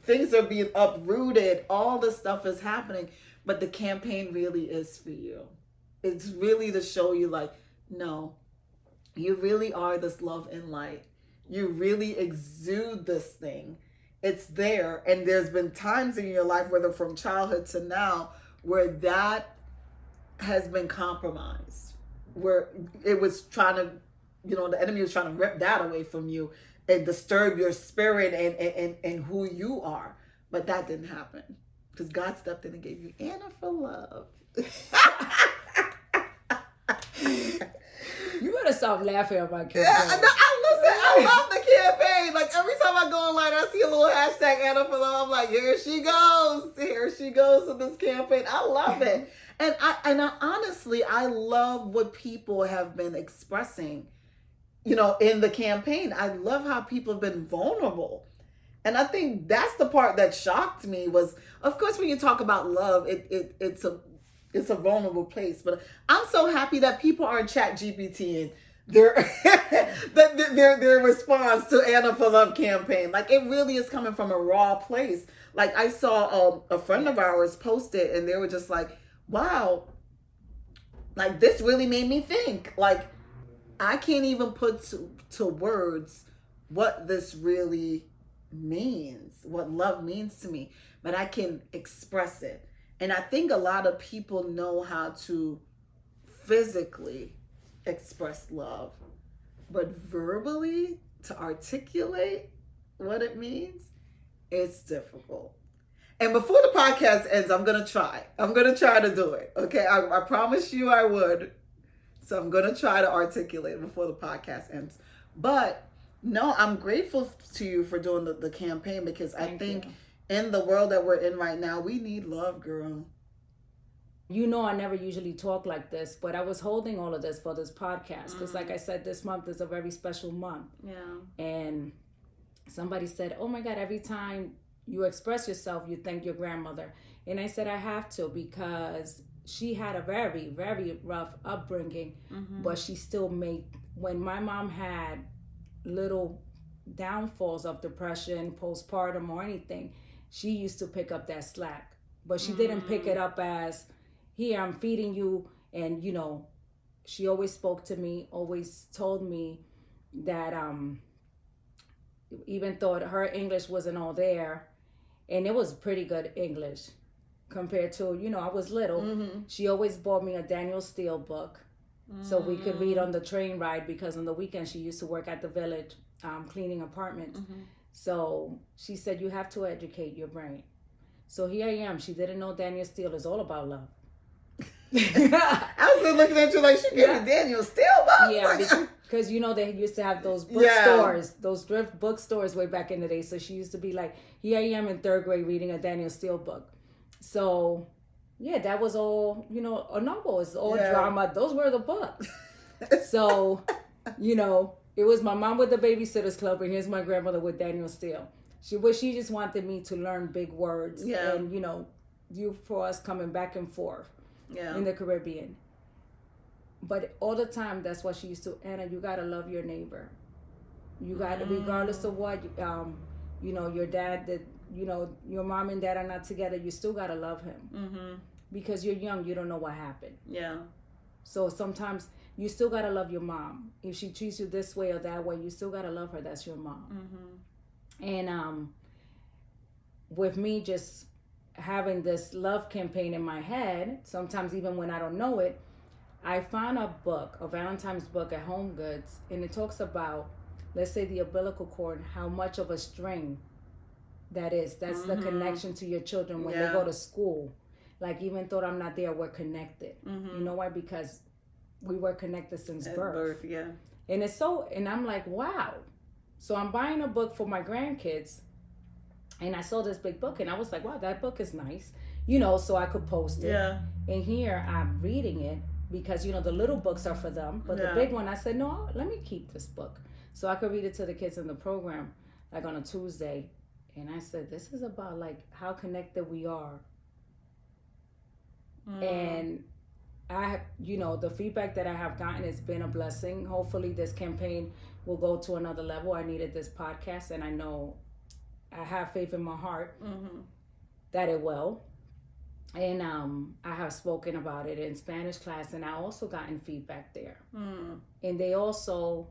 Speaker 1: things are being uprooted. All this stuff is happening. But the campaign really is for you. It's really to show you like, no, you really are this love and light. You really exude this thing. It's there. And there's been times in your life, whether from childhood to now, where that has been compromised. Where it was trying to, the enemy was trying to rip that away from you and disturb your spirit and who you are. But that didn't happen. Because God stepped in and gave you Anna for love.
Speaker 2: You better stop laughing at my campaign.
Speaker 1: I love the campaign. Like every time I go online, I see a little hashtag Anna for love. I'm like, here she goes. Here she goes with this campaign. I love it. And I honestly, I love what people have been expressing, in the campaign. I love how people have been vulnerable. And I think that's the part that shocked me was, of course, when you talk about love, it's a vulnerable place. But I'm so happy that people are in Chat GPT and their response to Anna for Love campaign. Like it really is coming from a raw place. Like I saw a friend of ours post it and they were just like, wow, like this really made me think. Like I can't even put to words what this really means, what love means to me, but I can express it. And I think a lot of people know how to physically express love, but verbally to articulate what it means, it's difficult. And before the podcast ends, I'm going to try to do it. Okay. I promise you I would. So I'm going to try to articulate it before the podcast ends. But no, I'm grateful to you for doing the campaign because I think in the world that we're in right now, we need love, girl.
Speaker 2: I never usually talk like this, but I was holding all of this for this podcast because like I said, this month is a very special month.
Speaker 1: Yeah.
Speaker 2: And somebody said, oh my God, every time you express yourself, you thank your grandmother. And I said, I have to because she had a very, very rough upbringing, but she still made, when my mom had little downfalls of depression, postpartum or anything, she used to pick up that slack. But she didn't pick it up as, here, I'm feeding you. And, she always spoke to me, always told me that even though her English wasn't all there, and it was pretty good English compared to, I was little. She always bought me a Daniel Steele book so we could read on the train ride because on the weekend she used to work at the village cleaning apartments. So she said, you have to educate your brain. So here I am. She didn't know Daniel Steele is all about love.
Speaker 1: I was looking at you like she gave me Daniel Steele books.
Speaker 2: Yeah, because they used to have those bookstores, those thrift bookstores way back in the day. So she used to be like, here I am in third grade reading a Daniel Steele book. So yeah, that was all, a novel. It's all drama. Those were the books. So, it was my mom with the Babysitters Club, and here's my grandmother with Daniel Steele. She just wanted me to learn big words, and you for us coming back and forth in the Caribbean. But all the time, that's what she used to. Anna, you gotta love your neighbor. You gotta, regardless of what, your dad did. Your mom and dad are not together. You still gotta love him because you're young. You don't know what happened.
Speaker 1: Yeah. So
Speaker 2: sometimes you still gotta love your mom. If she treats you this way or that way, you still gotta love her. That's your mom. And with me just having this love campaign in my head, sometimes even when I don't know it, I found a book, a Valentine's book at Home Goods, and it talks about, let's say, the umbilical cord, how much of a string that is. That's the connection to your children when they go to school. Like, even though I'm not there, we're connected. You know why? Because we were connected since birth. And it's so, and I'm like, wow. So I'm buying a book for my grandkids, and I saw this big book, and I was like, wow, that book is nice. So I could post it. And here I'm reading it because, the little books are for them. But the big one, I said, no, let me keep this book. So I could read it to the kids in the program, like on a Tuesday. And I said, this is about like how connected we are. And the feedback that I have gotten has been a blessing. Hopefully, this campaign will go to another level. I needed this podcast, and I know I have faith in my heart that it will. And I have spoken about it in Spanish class, and I also gotten feedback there. And they also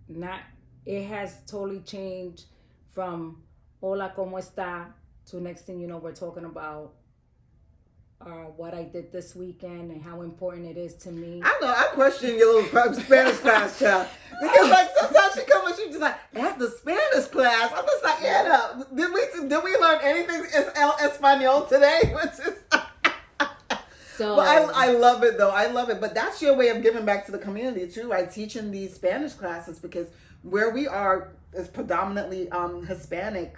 Speaker 2: not. It has totally changed from "Hola, cómo está" to next thing you know, we're talking about what I did this weekend and how important it is to me.
Speaker 1: I know, I question your little Spanish class child. Because like sometimes she comes and she's just like, at the Spanish class, I'm just like, Anna, did we learn anything Espanol today? Which is
Speaker 2: So
Speaker 1: but I love it though. I love it. But that's your way of giving back to the community too, right? Teaching these Spanish classes, because where we are is predominantly Hispanic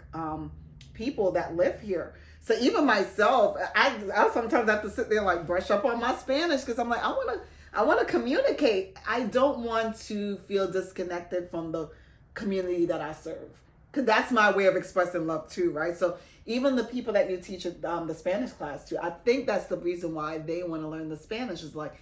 Speaker 1: people that live here. So even myself, I sometimes have to sit there and like brush up on my Spanish, because I'm like, I want to communicate. I don't want to feel disconnected from the community that I serve, because that's my way of expressing love too, right? So even the people that you teach the Spanish class to, I think that's the reason why they want to learn the Spanish, is like,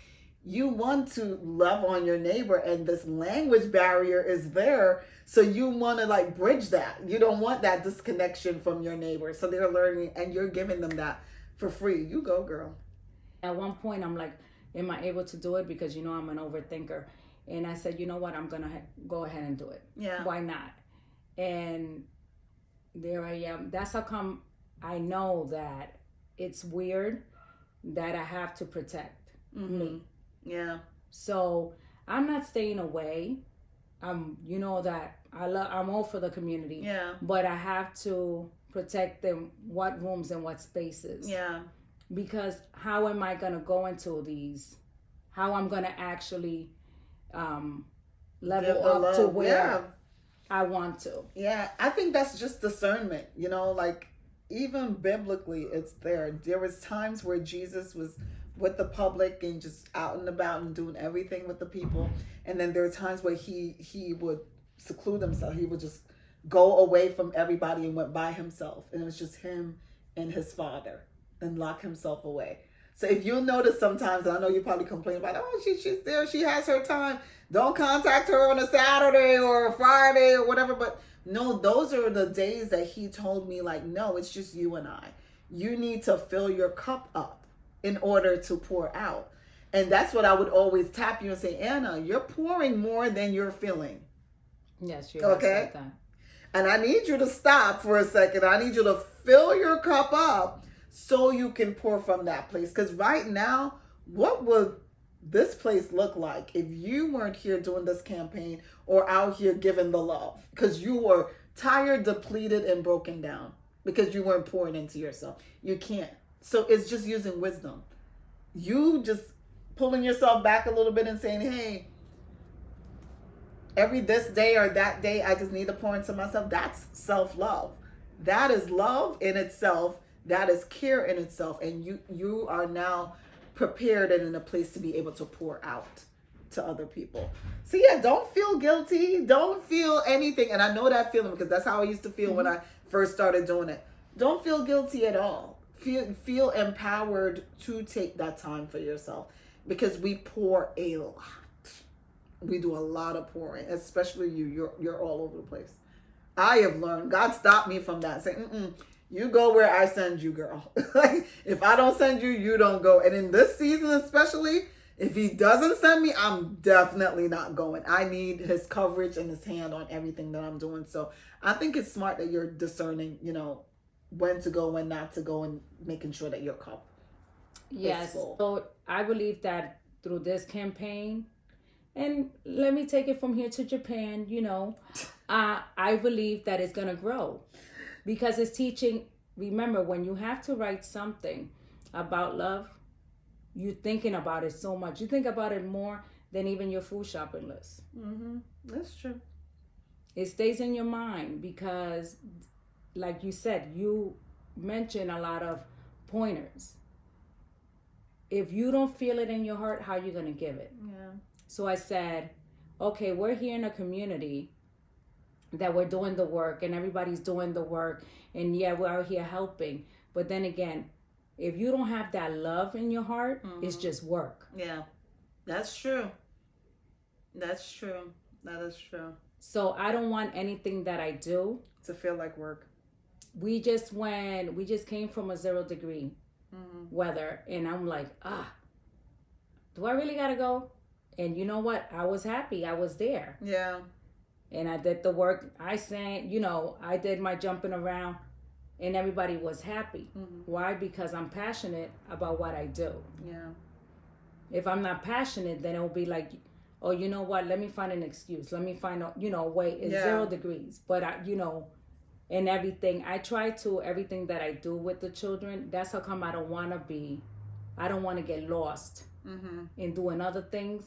Speaker 1: you want to love on your neighbor, and this language barrier is there. So you want to like bridge that. You don't want that disconnection from your neighbor. So they're learning, and you're giving them that for free. You go, girl.
Speaker 2: At one point, I'm like, am I able to do it? Because, I'm an overthinker. And I said, you know what? I'm going to go ahead and do it.
Speaker 1: Yeah.
Speaker 2: Why not? And there I am. That's how come I know that it's weird that I have to protect me.
Speaker 1: Yeah.
Speaker 2: So I'm not staying away. That I'm all for the community.
Speaker 1: Yeah.
Speaker 2: But I have to protect them, what rooms and what spaces.
Speaker 1: Yeah.
Speaker 2: Because how am I going to go into these? How I'm going to actually level up to where I want to.
Speaker 1: Yeah. I think that's just discernment. Like even biblically, it's there. There was times where Jesus was with the public and just out and about and doing everything with the people. And then there are times where he would seclude himself. He would just go away from everybody and went by himself. And it was just him and his Father, and lock himself away. So if you'll notice sometimes, and I know you probably complain about, she's there, she has her time. Don't contact her on a Saturday or a Friday or whatever. But no, those are the days that he told me, like, no, it's just you and I. You need to fill your cup up in order to pour out. And that's what I would always tap you and say, Anna, you're pouring more than you're filling.
Speaker 2: Yes, you have said that.
Speaker 1: And I need you to stop for a second. I need you to fill your cup up so you can pour from that place. Because right now, what would this place look like if you weren't here doing this campaign or out here giving the love? Because you were tired, depleted, and broken down because you weren't pouring into yourself. You can't. So it's just using wisdom. You just pulling yourself back a little bit and saying, hey, every this day or that day, I just need to pour into myself. That's self-love. That is love in itself. That is care in itself. And you are now prepared and in a place to be able to pour out to other people. So yeah, don't feel guilty. Don't feel anything. And I know that feeling because that's how I used to feel when I first started doing it. Don't feel guilty at all. Feel empowered to take that time for yourself, because we pour a lot. We do a lot of pouring, especially you. You're all over the place. I have learned. God stopped me from that. Saying, you go where I send you, girl. Like, if I don't send you, you don't go. And in this season especially, if he doesn't send me, I'm definitely not going. I need his coverage and his hand on everything that I'm doing. So I think it's smart that you're discerning, when to go, when not to go, and making sure that your cup is full.
Speaker 2: So I believe that through this campaign, and let me take it from here to Japan, I believe that it's going to grow because it's teaching. Remember, when you have to write something about love, you're thinking about it so much. You think about it more than even your food shopping list.
Speaker 1: That's true.
Speaker 2: It stays in your mind because, like you said, you mentioned a lot of pointers. If you don't feel it in your heart, how are you going to give it?
Speaker 1: Yeah.
Speaker 2: So I said, okay, we're here in a community that we're doing the work and everybody's doing the work. And yeah, we're out here helping. But then again, If you don't have that love in your heart, it's just work.
Speaker 1: Yeah, that's true. That's true. That is true.
Speaker 2: So I don't want anything that I do
Speaker 1: To feel like work.
Speaker 2: we just came from a 0 degree weather, and I'm like, do I really gotta go? And you know what? I was happy. I was there.
Speaker 1: Yeah.
Speaker 2: And I did the work. I sang, I did my jumping around, and everybody was happy. Why? Because I'm passionate about what I do.
Speaker 1: Yeah.
Speaker 2: If I'm not passionate, then it'll be like, oh, you know what? Let me find an excuse. Let me find a, wait, it's 0 degrees. But and everything, I try to, everything that I do with the children, that's how come I don't want to get lost in doing other things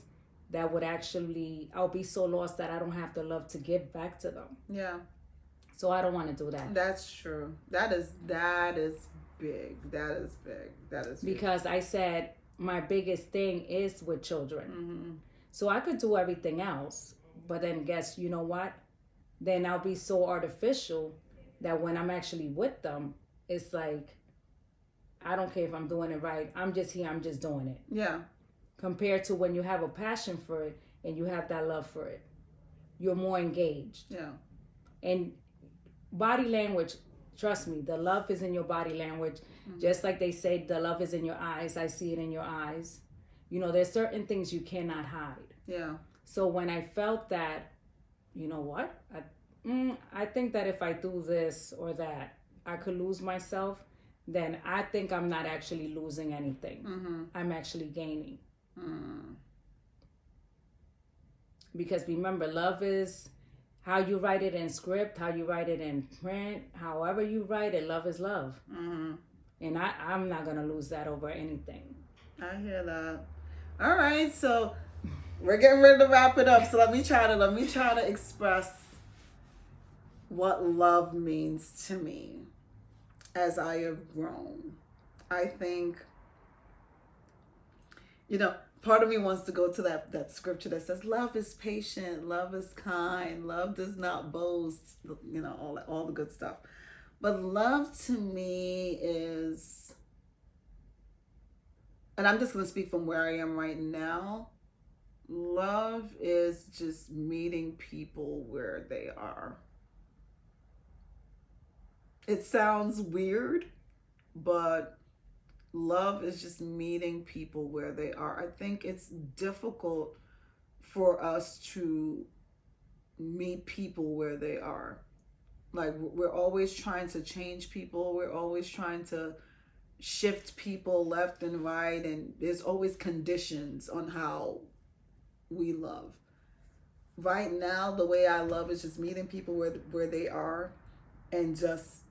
Speaker 2: that would actually, I'll be so lost that I don't have the love to give back to them.
Speaker 1: Yeah.
Speaker 2: So I don't want to do that.
Speaker 1: That's true. That is big. That is big. That is big.
Speaker 2: Because I said my biggest thing is with children. So I could do everything else, but then guess, you know what? Then I'll be so artificial that when I'm actually with them, it's like, I don't care if I'm doing it right. I'm just here. I'm just doing it.
Speaker 1: Yeah.
Speaker 2: Compared to when you have a passion for it and you have that love for it, you're more engaged.
Speaker 1: Yeah.
Speaker 2: And body language, trust me, the love is in your body language. Just like they say, the love is in your eyes. I see it in your eyes. There's certain things you cannot hide.
Speaker 1: Yeah.
Speaker 2: So when I felt that, you know what? I think that if I do this or that, I could lose myself. Then I think I'm not actually losing anything. I'm actually gaining. Because remember, love is how you write it in script, how you write it in print, however you write it, love is love. And I'm not going to lose that over anything.
Speaker 1: I hear that. All right, so we're getting ready to wrap it up. So let me try to express what love means to me as I have grown. I think, part of me wants to go to that scripture that says, love is patient, love is kind, love does not boast, all the good stuff. But love to me is, and I'm just going to speak from where I am right now, love is just meeting people where they are. It sounds weird, but love is just meeting people where they are. I think it's difficult for us to meet people where they are. Like, we're always trying to change people. We're always trying to shift people left and right. And there's always conditions on how we love. Right now, the way I love is just meeting people where they are and just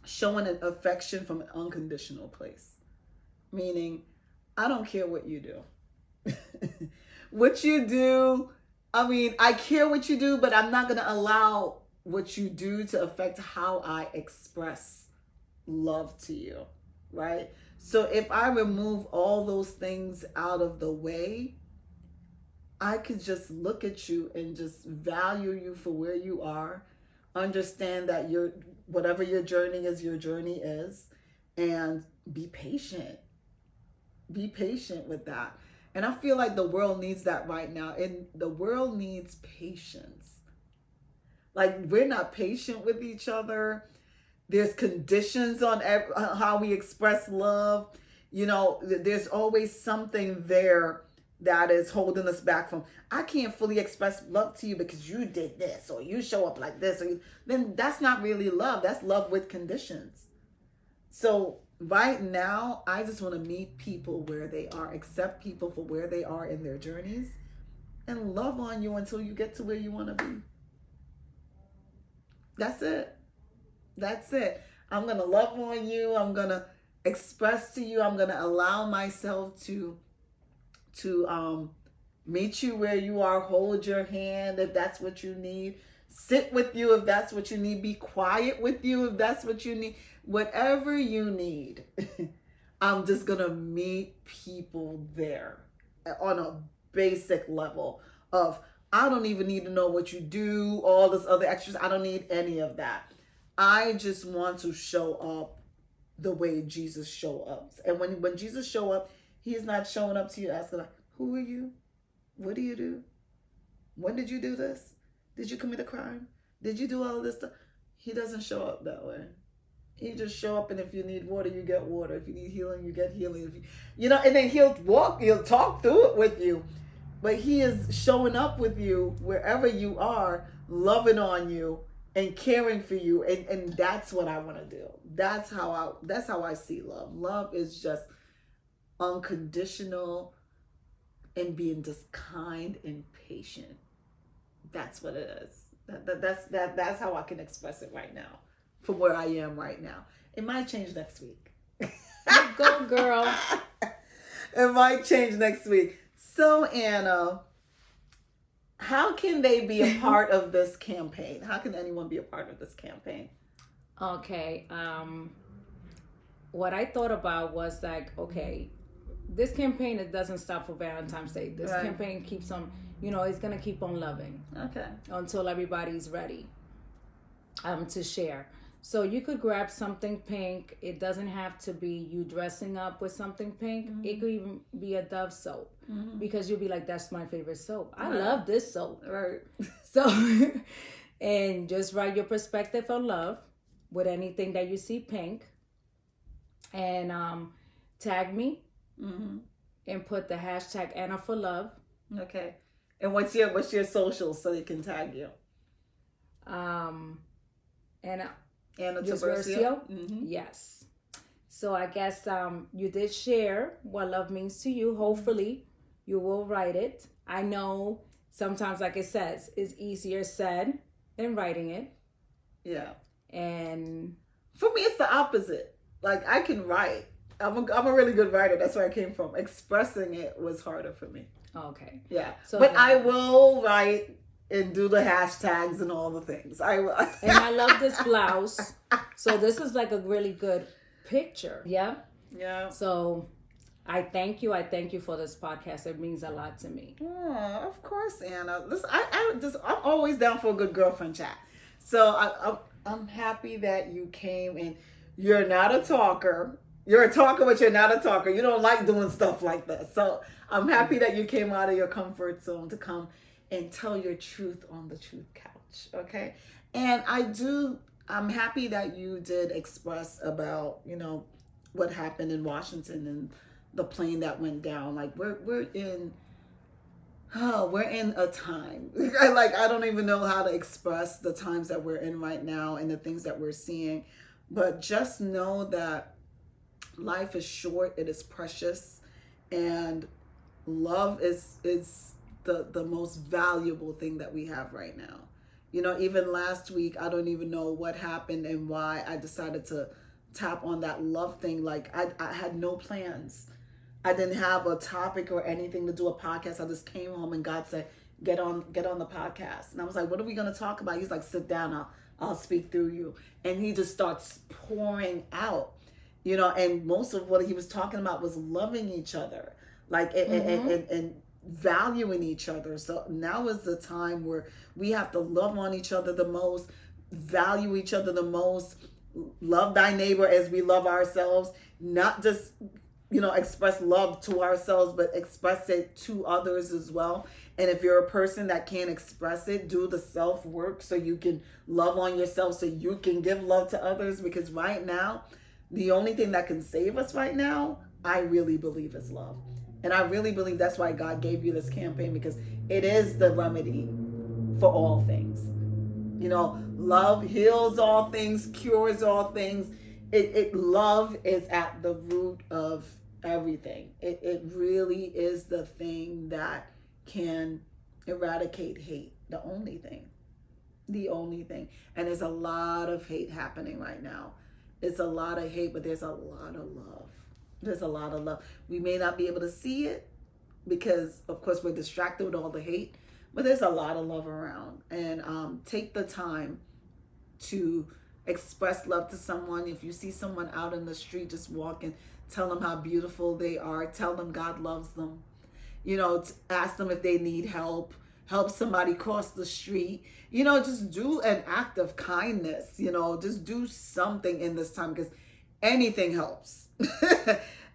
Speaker 1: showing an affection from an unconditional place. Meaning, I don't care what you do. What you do, I care what you do, but I'm not going to allow what you do to affect how I express love to you, right? So if I remove all those things out of the way, I could just look at you and just value you for where you are, understand that whatever your journey is, and be patient. Be patient with that. And I feel like the world needs that right now. And the world needs patience. Like, we're not patient with each other. There's conditions on how we express love. There's always something there that is holding us back from, I can't fully express love to you because you did this, or you show up like this, then that's not really love. That's love with conditions. So right now, I just want to meet people where they are, accept people for where they are in their journeys, and love on you until you get to where you want to be. That's it. That's it. I'm going to love on you. I'm going to express to you. I'm going to allow myself to meet you where you are, hold your hand if that's what you need, sit with you if that's what you need, be quiet with you if that's what you need, whatever you need. I'm just gonna meet people there on a basic level of, I don't even need to know what you do, all this other extras. I don't need any of that. I just want to show up the way Jesus show up. And when Jesus show up, he's not showing up to you asking like, who are you? What do you do? When did you do this? Did you commit a crime? Did you do all of this stuff? He doesn't show up that way. He just show up, and if you need water, you get water. If you need healing, you get healing. If and then he'll talk through it with you. But he is showing up with you wherever you are, loving on you and caring for you. And that's what I want to do. That's how I see love. Love is just unconditional and being just kind and patient. That's what it is. That's how I can express it right now, from where I am right now. It might change next week.
Speaker 2: Go, girl.
Speaker 1: It might change next week. So, Anna, how can they be a part of this campaign? How can anyone be a part of this campaign?
Speaker 2: Okay. What I thought about was like, okay, this campaign, it doesn't stop for Valentine's Day. This campaign keeps on, it's going to keep on loving.
Speaker 1: Okay. Until
Speaker 2: everybody's ready to share. So you could grab something pink. It doesn't have to be you dressing up with something pink. Mm-hmm. It could even be a Dove soap, because you'll be like, that's my favorite soap. I love this soap.
Speaker 1: Right.
Speaker 2: So, and just write your perspective on love with anything that you see pink, and tag me, and put the hashtag Anna for Love.
Speaker 1: Okay. And what's your social so they can tag you? Anna Tiburcio.
Speaker 2: Yes. So I guess you did share what love means to you. Hopefully you will write it. I know sometimes, like it says, it's easier said than writing it.
Speaker 1: Yeah.
Speaker 2: And
Speaker 1: for me, it's the opposite. Like, I can write. I'm a really good writer. That's where I came from. Expressing it was harder for me.
Speaker 2: Okay.
Speaker 1: Yeah. So, but I will write and do the hashtags and all the things. I will.
Speaker 2: And I love this blouse. So this is like a really good picture. Yeah.
Speaker 1: Yeah.
Speaker 2: So I thank you. I thank you for this podcast. It means a lot to me.
Speaker 1: Oh, of course, Anna. Listen, I'm always down for a good girlfriend chat. So I'm happy that you came, and you're not a talker. You're a talker, but you're not a talker. You don't like doing stuff like this. So I'm happy that you came out of your comfort zone to come and tell your truth on the truth couch. Okay. And I'm happy that you did express about, what happened in Washington and the plane that went down. Like, we're in a time. I don't even know how to express the times that we're in right now and the things that we're seeing. But just know that life is short, it is precious, and love is the most valuable thing that we have right now. Even last week, I don't even know what happened and why I decided to tap on that love thing. Like, I had no plans. I didn't have a topic or anything to do a podcast. I just came home and God said, get on the podcast. And I was like, what are we going to talk about? He's like, sit down, I'll speak through you. And he just starts pouring out, and most of what he was talking about was loving each other, like, and valuing each other. So now is the time where we have to love on each other the most, value each other the most, love thy neighbor as we love ourselves, not just express love to ourselves, but express it to others as well. And if you're a person that can't express it, do the self work so you can love on yourself, so you can give love to others. Because right now, the only thing that can save us right now, I really believe, is love. And I really believe that's why God gave you this campaign, because it is the remedy for all things. Love heals all things, cures all things. Love is at the root of everything. It really is the thing that can eradicate hate. The only thing. And there's a lot of hate happening right now. It's a lot of hate, but there's a lot of love. There's a lot of love. We may not be able to see it because, of course, we're distracted with all the hate, but there's a lot of love around. And take the time to express love to someone. If you see someone out in the street just walking, tell them how beautiful they are. Tell them God loves them. Ask them if they need help. Help somebody cross the street. Just do an act of kindness. Just do something in this time, because anything helps.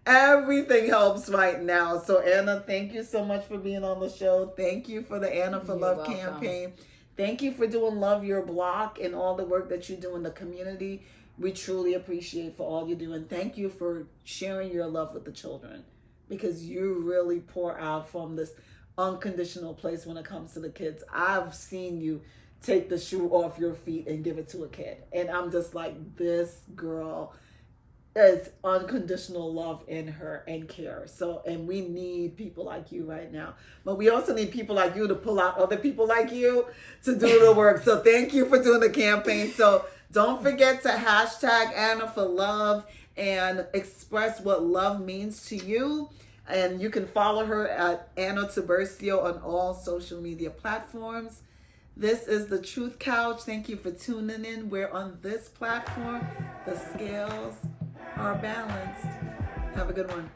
Speaker 1: Everything helps right now. So Anna, thank you so much for being on the show. Thank you for the Anna for Love campaign. Thank you for doing Love Your Block and all the work that you do in the community. We truly appreciate for all you do. And thank you for sharing your love with the children, because you really pour out from this unconditional place when it comes to the kids. I've seen you take the shoe off your feet and give it to a kid. And I'm just like, this girl is unconditional love in her and care. So, and we need people like you right now. But we also need people like you to pull out other people like you to do the work. So thank you for doing the campaign. So don't forget to hashtag Anna for Love and express what love means to you. And you can follow her at Anna Tiburcio on all social media platforms. This is the Truth Couch. Thank you for tuning in. Where on this platform, the scales are balanced. Have a good one.